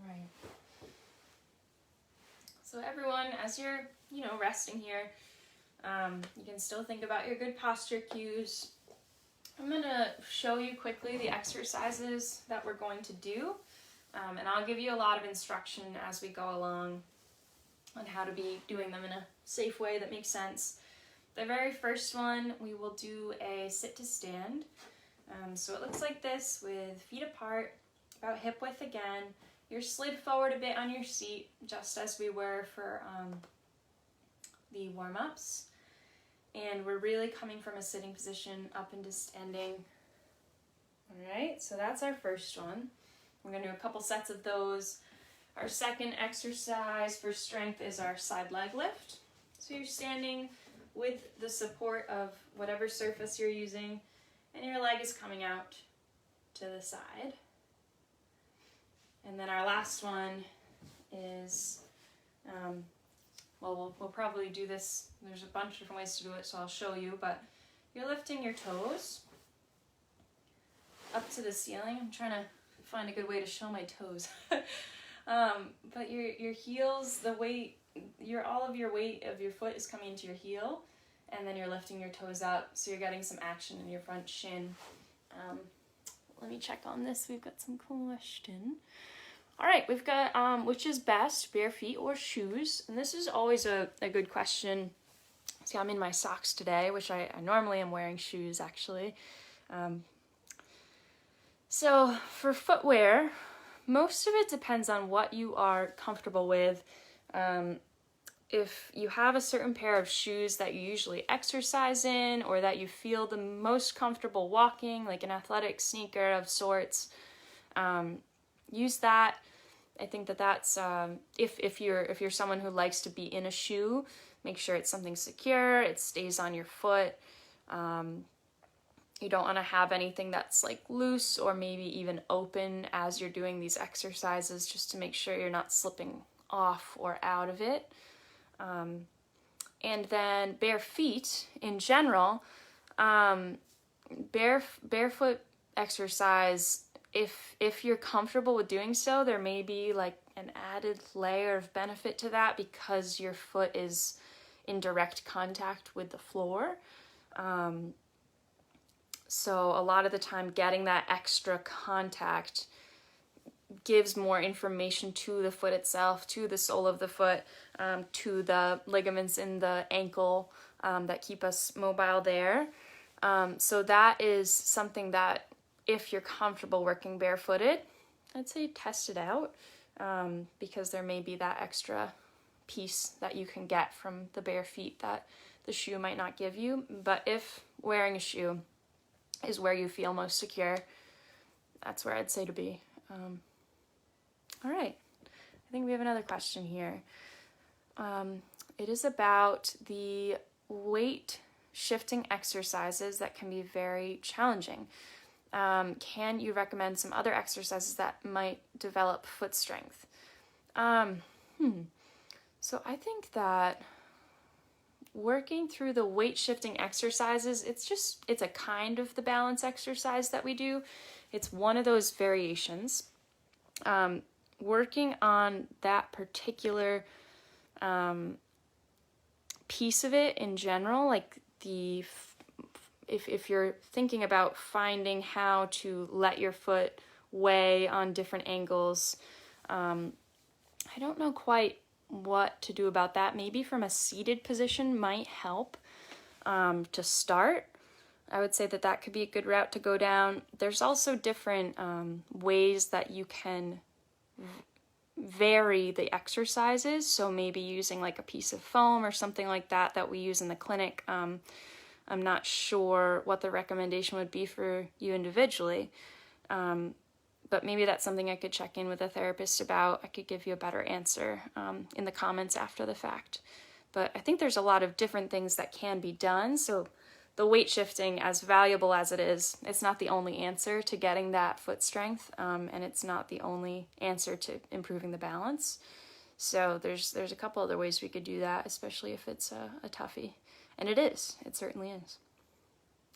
Right. So everyone, as you're, resting here, you can still think about your good posture cues. I'm going to show you quickly the exercises that we're going to do. And I'll give you a lot of instruction as we go along on how to be doing them in a safe way that makes sense. The very first one, we will do a sit to stand. So it looks like this with feet apart, about hip width again. You're slid forward a bit on your seat, just as we were for the warm-ups. And we're really coming from a sitting position up into standing. All right, so that's our first one. We're going to do a couple sets of those. Our second exercise for strength is our side leg lift. So you're standing with the support of whatever surface you're using, and your leg is coming out to the side. And then our last one is, we'll probably do this. There's a bunch of different ways to do it, so I'll show you, but you're lifting your toes up to the ceiling. I'm trying to find a good way to show my toes. But your heels, the weight, all of your weight of your foot is coming into your heel, and then you're lifting your toes up, so you're getting some action in your front shin. Let me check on this. We've got some question. All right, we've got which is best, bare feet or shoes? And this is always a good question. See, I'm in my socks today, which I normally am wearing shoes, actually. So for footwear, most of it depends on what you are comfortable with. If you have a certain pair of shoes that you usually exercise in, or that you feel the most comfortable walking, like an athletic sneaker of sorts, use that. I think that's if you're someone who likes to be in a shoe, make sure it's something secure, it stays on your foot. You don't want to have anything that's like loose or maybe even open as you're doing these exercises, just to make sure you're not slipping off or out of it. And then bare feet in general, barefoot exercise, if you're comfortable with doing so, there may be like an added layer of benefit to that because your foot is in direct contact with the floor. So a lot of the time getting that extra contact gives more information to the foot itself, to the sole of the foot, to the ligaments in the ankle that keep us mobile there. So that is something that if you're comfortable working barefooted, I'd say test it out because there may be that extra piece that you can get from the bare feet that the shoe might not give you. But if wearing a shoe is where you feel most secure, that's where I'd say to be. All right, I think we have another question here. It is about the weight shifting exercises that can be very challenging. Can you recommend some other exercises that might develop foot strength? So I think that working through the weight shifting exercises, it's a kind of the balance exercise that we do. It's one of those variations. Working on that particular piece of it in general, like if you're thinking about finding how to let your foot weigh on different angles, I don't know quite what to do about that. Maybe from a seated position might help to start. I would say that could be a good route to go down. There's also different ways that you can vary the exercises. So maybe using like a piece of foam or something like that we use in the clinic. I'm not sure what the recommendation would be for you individually. But maybe that's something I could check in with a therapist about. I could give you a better answer in the comments after the fact. But I think there's a lot of different things that can be done. So the weight shifting, as valuable as it is, it's not the only answer to getting that foot strength, and it's not the only answer to improving the balance. So there's a couple other ways we could do that, especially if it's a toughie. And it is. It certainly is.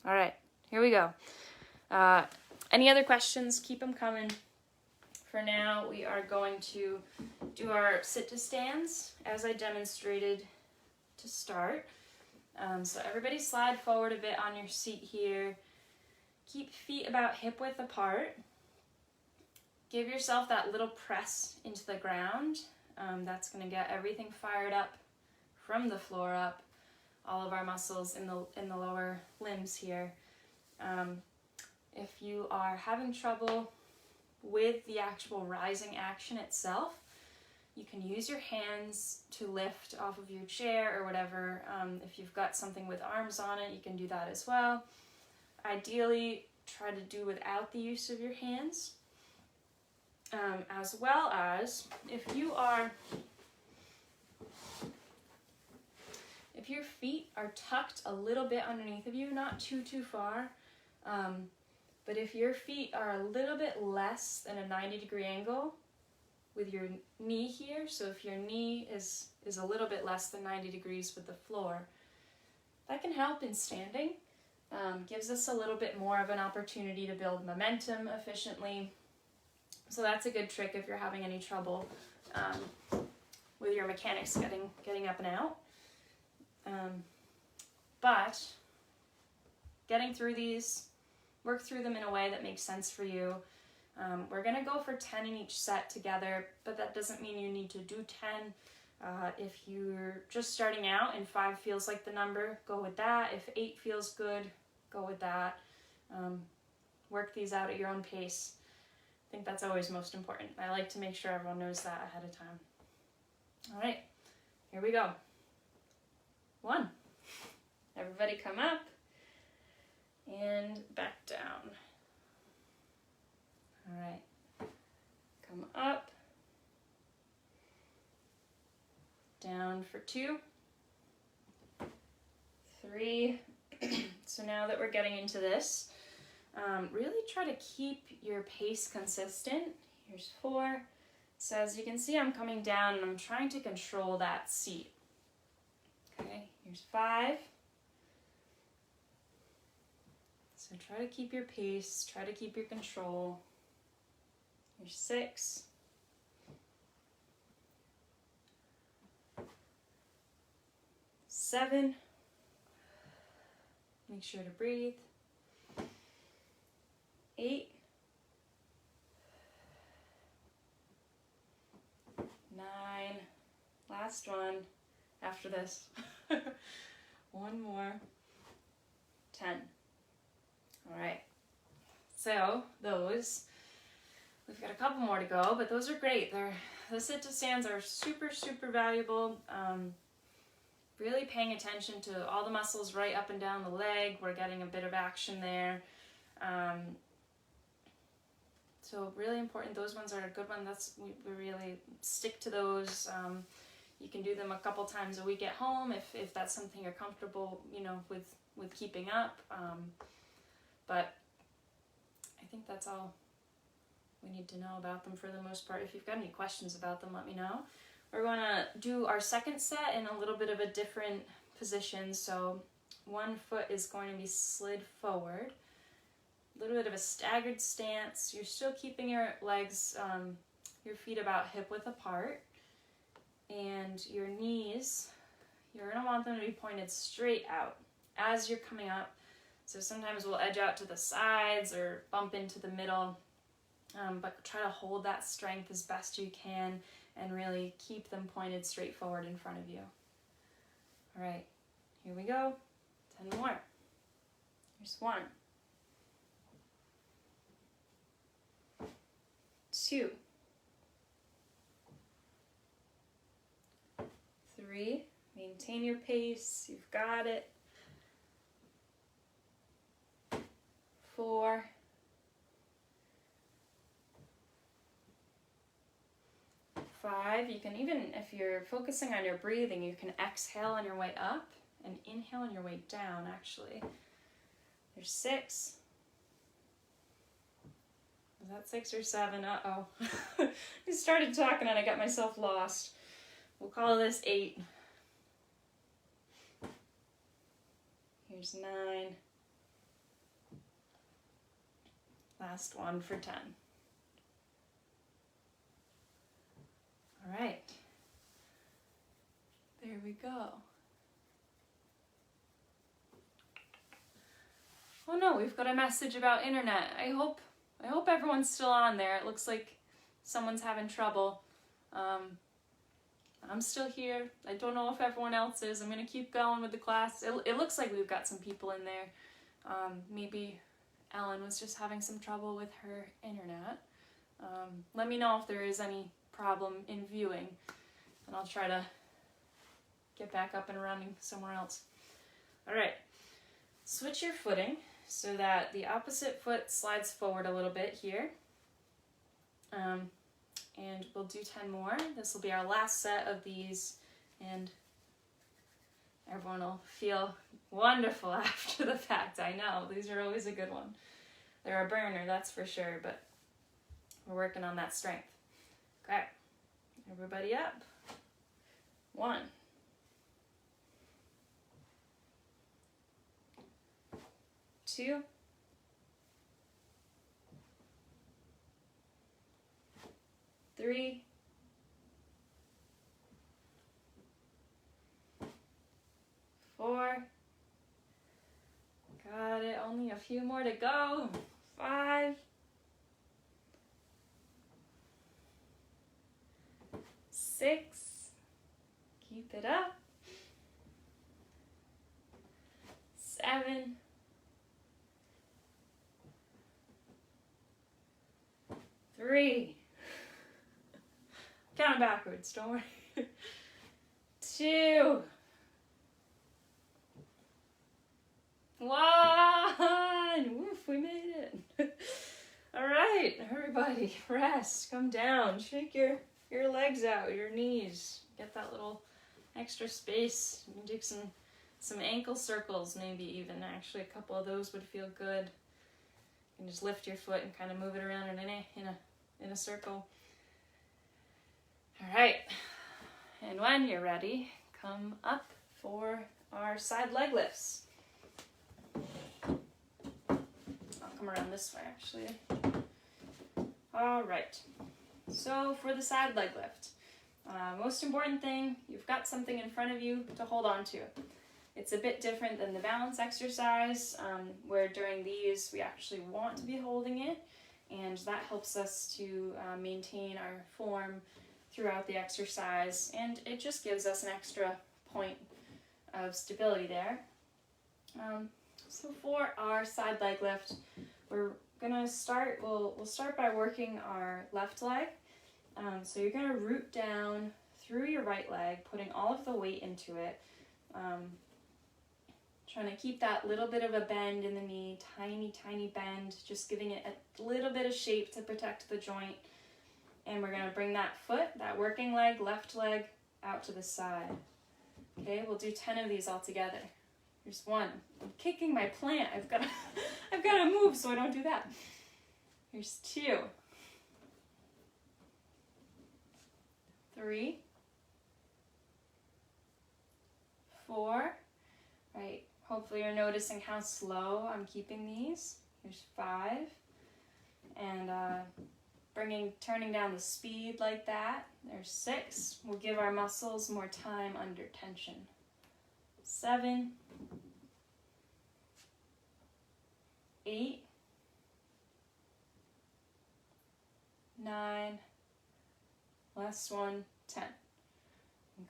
All right, here we go. Any other questions? Keep them coming. For now, we are going to do our sit to stands as I demonstrated to start. So everybody slide forward a bit on your seat here. Keep feet about hip width apart. Give yourself that little press into the ground. That's going to get everything fired up from the floor up, all of our muscles in the lower limbs here. If you are having trouble with the actual rising action itself, you can use your hands to lift off of your chair or whatever. If you've got something with arms on it, you can do that as well. Ideally, try to do without the use of your hands. As well as, if your feet are tucked a little bit underneath of you, not too far, but if your feet are a little bit less than a 90-degree angle with your knee here, so if your knee is a little bit less than 90 degrees with the floor, that can help in standing. Gives us a little bit more of an opportunity to build momentum efficiently. So that's a good trick if you're having any trouble with your mechanics getting up and out. But getting through these, work through them in a way that makes sense for you. We're going to go for 10 in each set together, but that doesn't mean you need to do 10. If you're just starting out and 5 feels like the number, go with that. If 8 feels good, go with that. Work these out at your own pace. I think that's always most important. I like to make sure everyone knows that ahead of time. All right, here we go. 1. Everybody come up and back down. All right, come up, down for 2, 3. So now that we're getting into this, really try to keep your pace consistent. Here's 4. So as you can see, I'm coming down and I'm trying to control that seat. Okay, here's 5. So try to keep your pace, try to keep your control. Here's 6. 7. Make sure to breathe. 8. 9. Last one after this. One more. 10. All right. So those, we've got a couple more to go, but those are great. The sit to stands are super valuable. Really paying attention to all the muscles right up and down the leg. We're getting a bit of action there. So really important. Those ones are a good one. We really stick to those. You can do them a couple times a week at home if that's something you're comfortable, with keeping up. But I think that's all we need to know about them for the most part. If you've got any questions about them, let me know. We're going to do our second set in a little bit of a different position. So one foot is going to be slid forward. A little bit of a staggered stance. You're still keeping your legs, your feet about hip width apart. And your knees, you're gonna want them to be pointed straight out as you're coming up. So sometimes we'll edge out to the sides or bump into the middle, but try to hold that strength as best you can and really keep them pointed straight forward in front of you. All right, here we go. 10 more. Here's 1, 2, 3. Maintain your pace. You've got it. 4, 5. You can even, if you're focusing on your breathing, you can exhale on your way up and inhale on your way down, actually. There's 6. Is that 6 or 7? Uh-oh. I started talking and I got myself lost. We'll call this 8. Here's 9. Last one for 10. All right. There we go. Oh no, we've got a message about internet. I hope everyone's still on there. It looks like someone's having trouble. I'm still here. I don't know if everyone else is. I'm gonna keep going with the class. It looks like we've got some people in there. Maybe Ellen was just having some trouble with her internet. Let me know if there is any problem in viewing, and I'll try to get back up and running somewhere else. All right, switch your footing so that the opposite foot slides forward a little bit here. And we'll do 10 more. This will be our last set of these, and everyone will feel wonderful after the fact. I know, these are always a good one. They're a burner, that's for sure, but we're working on that strength. Okay, everybody up. 1, 2, 3, 4. Got it, only a few more to go. 5, 6, keep it up. 7, 3. Count backwards, don't worry. 2, 1. Woof, we made it. All right, everybody, rest, come down, shake your legs out, your knees, get that little extra space. You can do some ankle circles, maybe even. Actually, a couple of those would feel good. You can just lift your foot and kind of move it around in a circle. All right, and when you're ready, come up for our side leg lifts. I'll come around this way, actually. All right, so for the side leg lift, most important thing, you've got something in front of you to hold on to. It's a bit different than the balance exercise, where during these we actually want to be holding it, and that helps us to maintain our form throughout the exercise, and it just gives us an extra point of stability there. So for our side leg lift, we're gonna start, we'll start by working our left leg. So you're gonna root down through your right leg, putting all of the weight into it, trying to keep that little bit of a bend in the knee, tiny bend, just giving it a little bit of shape to protect the joint. And we're gonna bring that foot, that working leg, left leg, out to the side. Okay, we'll do 10 of these all together. Here's 1. I'm kicking my plant. I've got to move so I don't do that. Here's 2. 3. 4. Right. Hopefully you're noticing how slow I'm keeping these. Here's 5. And turning down the speed like that. There's 6. We'll give our muscles more time under tension. 7, 8, 9, last one, 10.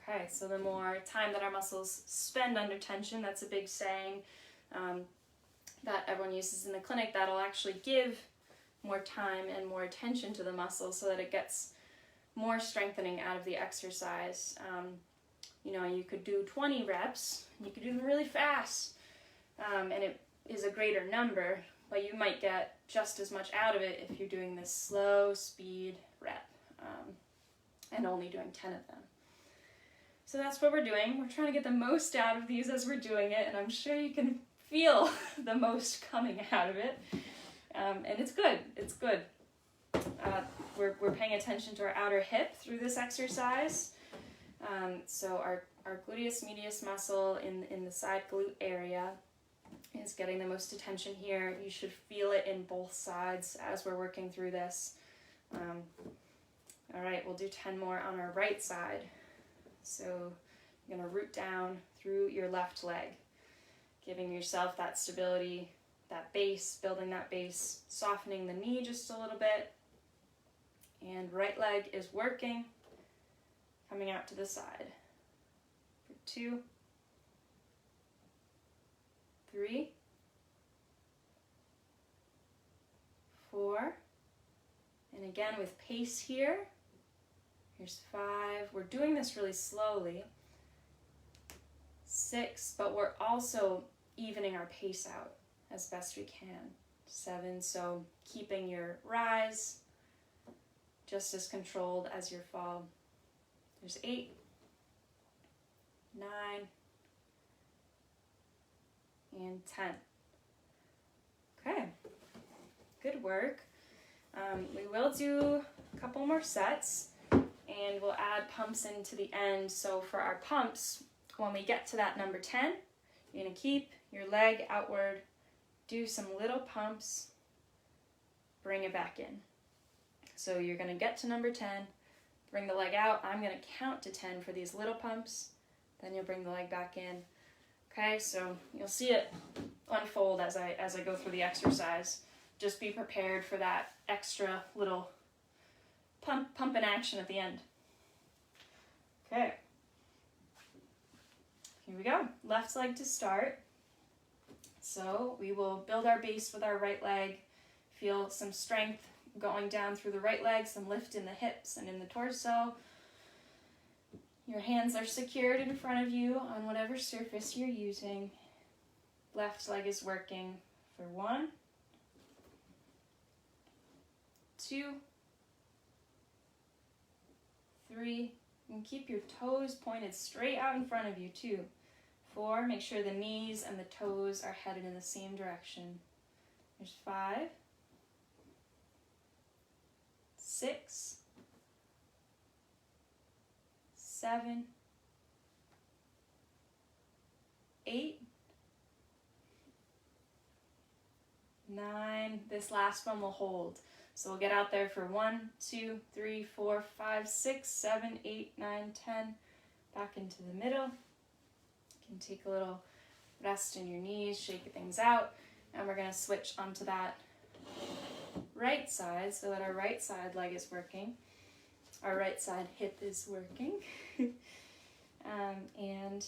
Okay, so the more time that our muscles spend under tension, that's a big saying that everyone uses in the clinic, that'll actually give more time and more attention to the muscle so that it gets more strengthening out of the exercise. You know, you could do 20 reps, you could do them really fast, and it is a greater number, but you might get just as much out of it if you're doing this slow speed rep and only doing 10 of them. So that's what we're doing. We're trying to get the most out of these as we're doing it, and I'm sure you can feel the most coming out of it. And it's good. It's good. We're paying attention to our outer hip through this exercise. So our gluteus medius muscle in the side glute area is getting the most attention here. You should feel it in both sides as we're working through this. All right, we'll do 10 more on our right side. So you're going to root down through your left leg, giving yourself that stability, that base, building that base, softening the knee just a little bit. And right leg is working, coming out to the side. For 2, 3, 4, and again with pace here. Here's 5. We're doing this really slowly. 6, but we're also evening our pace out as best we can. 7, so keeping your rise just as controlled as your fall. There's 8, 9, and 10. Okay, good work. We will do a couple more sets, and we'll add pumps into the end. So for our pumps, when we get to that number 10, you're going to keep your leg outward, do some little pumps, bring it back in. So you're going to get to number 10, bring the leg out. I'm going to count to 10 for these little pumps, then you'll bring the leg back in. Okay, so you'll see it unfold as I go through the exercise. Just be prepared for that extra little pump in action at the end. Okay. Here we go. Left leg to start. So we will build our base with our right leg. Feel some strength going down through the right leg, some lift in the hips and in the torso. Your hands are secured in front of you on whatever surface you're using. Left leg is working for 1, 2, 3, and keep your toes pointed straight out in front of you. 2, 4, make sure the knees and the toes are headed in the same direction. There's 5, 6, 7, 8, 9. This last one will hold. So we'll get out there for 1, 2, 3, 4, 5, 6, 7, 8, 9, 10. Back into the middle. You can take a little rest in your knees, shake things out. And we're going to switch onto that right side so that our right side leg is working. Our right side hip is working. And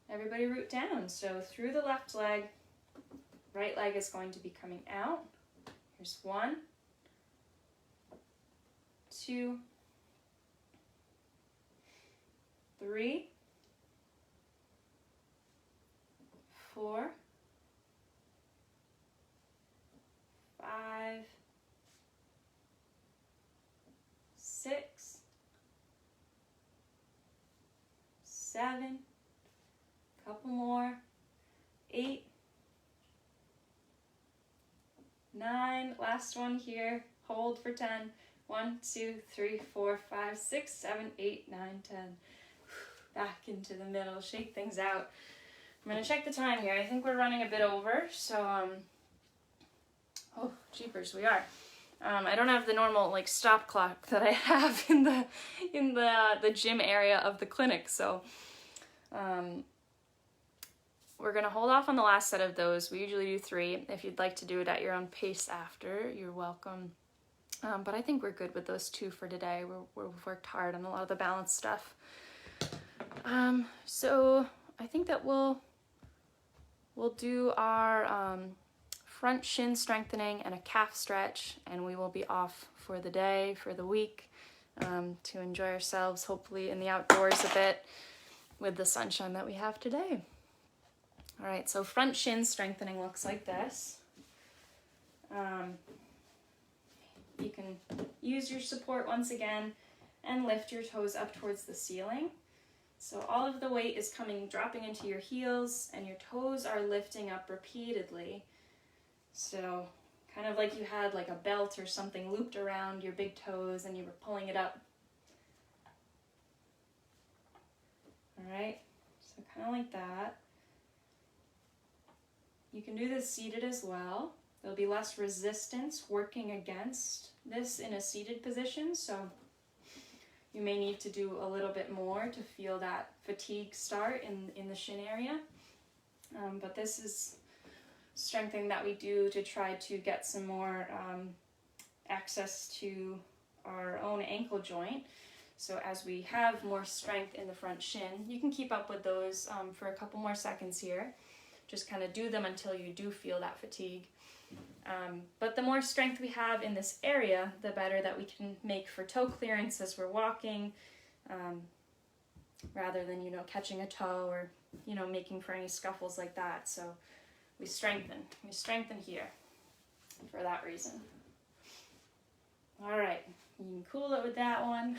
everybody root down. So through the left leg, right leg is going to be coming out. Here's 1, 2, 3, 4, 5, 6, 7, couple more, 8, 9, last one here, hold for 10, 1, 2, 3, 4, 5, 6, 7, 8, 9, 10, back into the middle, shake things out. I'm going to check the time here. I think we're running a bit over, so, oh, jeepers, we are. I don't have the normal like stop clock that I have in the gym area of the clinic, so we're gonna hold off on the last set of those. We usually do 3. If you'd like to do it at your own pace after, you're welcome. But I think we're good with those 2 for today. We've worked hard on a lot of the balance stuff. So I think that we'll do our front shin strengthening and a calf stretch, and we will be off for the day, for the week, to enjoy ourselves, hopefully in the outdoors a bit with the sunshine that we have today. All right, so front shin strengthening looks like this. You can use your support once again and lift your toes up towards the ceiling. So all of the weight is dropping into your heels, and your toes are lifting up repeatedly. So kind of like you had like a belt or something looped around your big toes and you were pulling it up. All right, so kind of like that. You can do this seated as well. There'll be less resistance working against this in a seated position, so you may need to do a little bit more to feel that fatigue start in the shin area. But this is strengthening that we do to try to get some more access to our own ankle joint. So as we have more strength in the front shin, you can keep up with those for a couple more seconds here. Just kind of do them until you do feel that fatigue. But the more strength we have in this area, the better that we can make for toe clearance as we're walking, rather than, catching a toe or, making for any scuffles like that. So we strengthen here for that reason. All right, you can cool it with that one.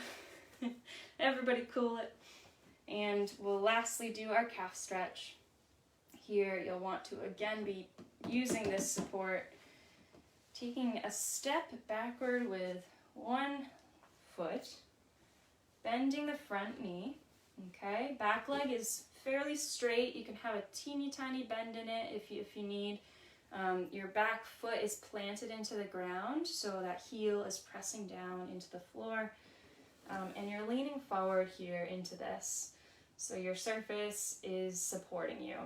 Everybody cool it. And we'll lastly do our calf stretch. Here you'll want to again be using this support, taking a step backward with one foot, bending the front knee, okay? Back leg is fairly straight. You can have a teeny tiny bend in it if you need. Your back foot is planted into the ground, so that heel is pressing down into the floor, and you're leaning forward here into this. So your surface is supporting you.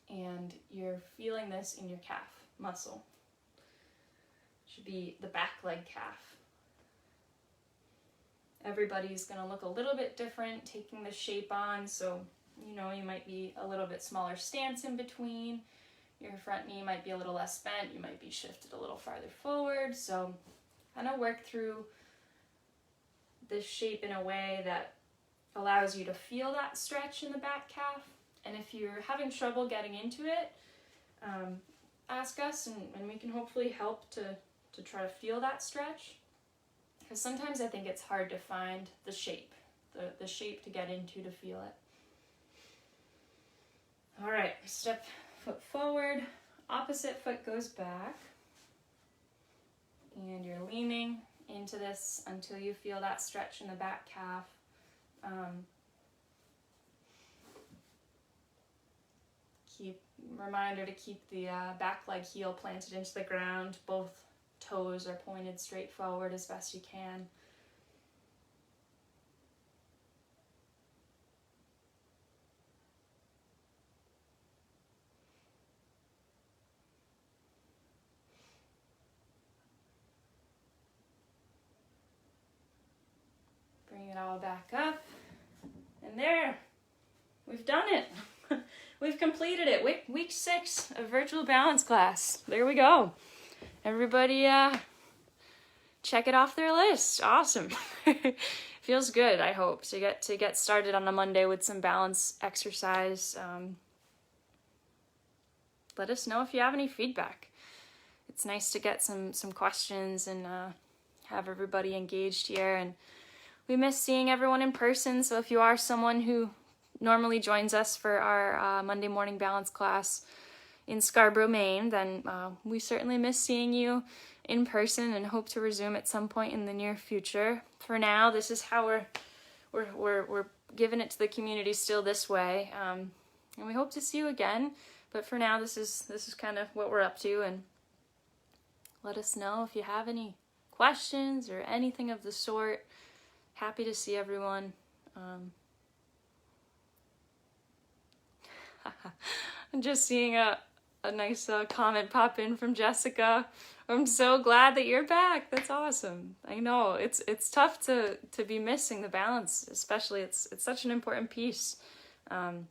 And you're feeling this in your calf muscle. Should be the back leg calf. Everybody's going to look a little bit different taking the shape on, so you might be a little bit smaller stance in between. Your front knee might be a little less bent, you might be shifted a little farther forward, so kind of work through this shape in a way that allows you to feel that stretch in the back calf. And if you're having trouble getting into it, ask us and we can hopefully help to try to feel that stretch. Because sometimes I think it's hard to find the shape to get into to feel it. All right, step foot forward, opposite foot goes back. And you're leaning into this until you feel that stretch in the back calf. Reminder to keep the back leg heel planted into the ground. Both toes are pointed straight forward as best you can. Bring it all back up. And there, we've done it. We've completed it. Week 6 of virtual balance class. There we go. Everybody check it off their list. Awesome. Feels good, I hope, to get started on a Monday with some balance exercise. Let us know if you have any feedback. It's nice to get some questions and have everybody engaged here. And we miss seeing everyone in person, so if you are someone who normally joins us for our Monday morning balance class in Scarborough, Maine, then we certainly miss seeing you in person and hope to resume at some point in the near future. For now, this is how we're giving it to the community still this way, and we hope to see you again. But for now, this is kind of what we're up to, and let us know if you have any questions or anything of the sort. Happy to see everyone. I'm just seeing a nice comment pop in from Jessica. I'm so glad that you're back. That's awesome. I know it's tough to be missing the balance, especially it's such an important piece. I'm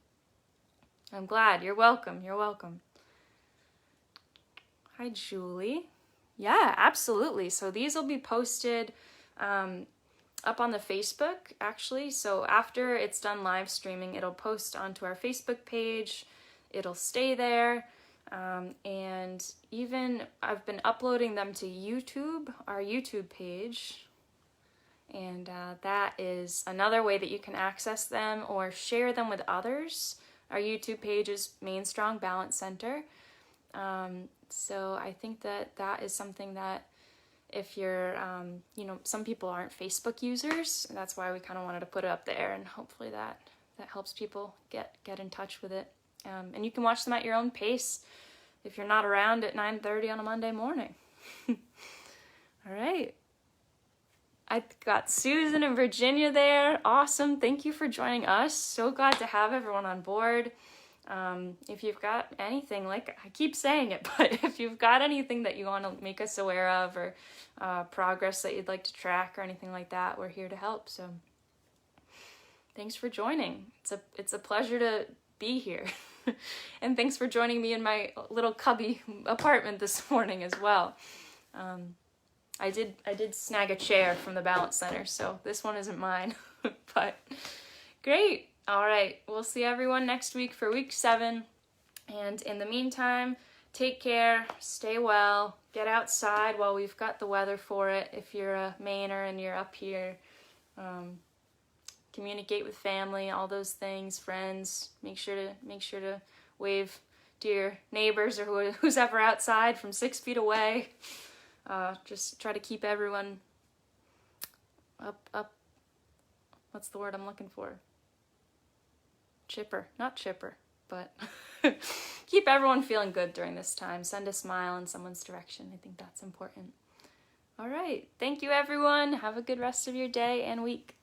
glad. You're welcome. You're welcome. Hi, Julie. Yeah, absolutely. So these will be posted up on the Facebook, actually. So after it's done live streaming, it'll post onto our Facebook page. It'll stay there. And even I've been uploading them to YouTube, our YouTube page. And that is another way that you can access them or share them with others. Our YouTube page is Maine Strong Balance Center. So I think that is something that if you're, some people aren't Facebook users, and that's why we kind of wanted to put it up there, and hopefully that helps people get in touch with it. And you can watch them at your own pace if you're not around at 9:30 on a Monday morning. All right. I got Susan and Virginia there. Awesome. Thank you for joining us. So glad to have everyone on board. If you've got anything, like I keep saying it, but if you've got anything that you want to make us aware of or progress that you'd like to track or anything like that, we're here to help. So thanks for joining. It's a pleasure to be here. And thanks for joining me in my little cubby apartment this morning as well. I did snag a chair from the Balance Center, so this one isn't mine, but great. All right, we'll see everyone next week for week 7. And in the meantime, take care, stay well, get outside while we've got the weather for it. If you're a Mainer and you're up here, communicate with family, all those things, friends. Make sure to wave to your neighbors or who's ever outside from 6 feet away. Just try to keep everyone up. What's the word I'm looking for? Not chipper, but keep everyone feeling good during this time. Send a smile in someone's direction. I think that's important. All right. Thank you, everyone. Have a good rest of your day and week.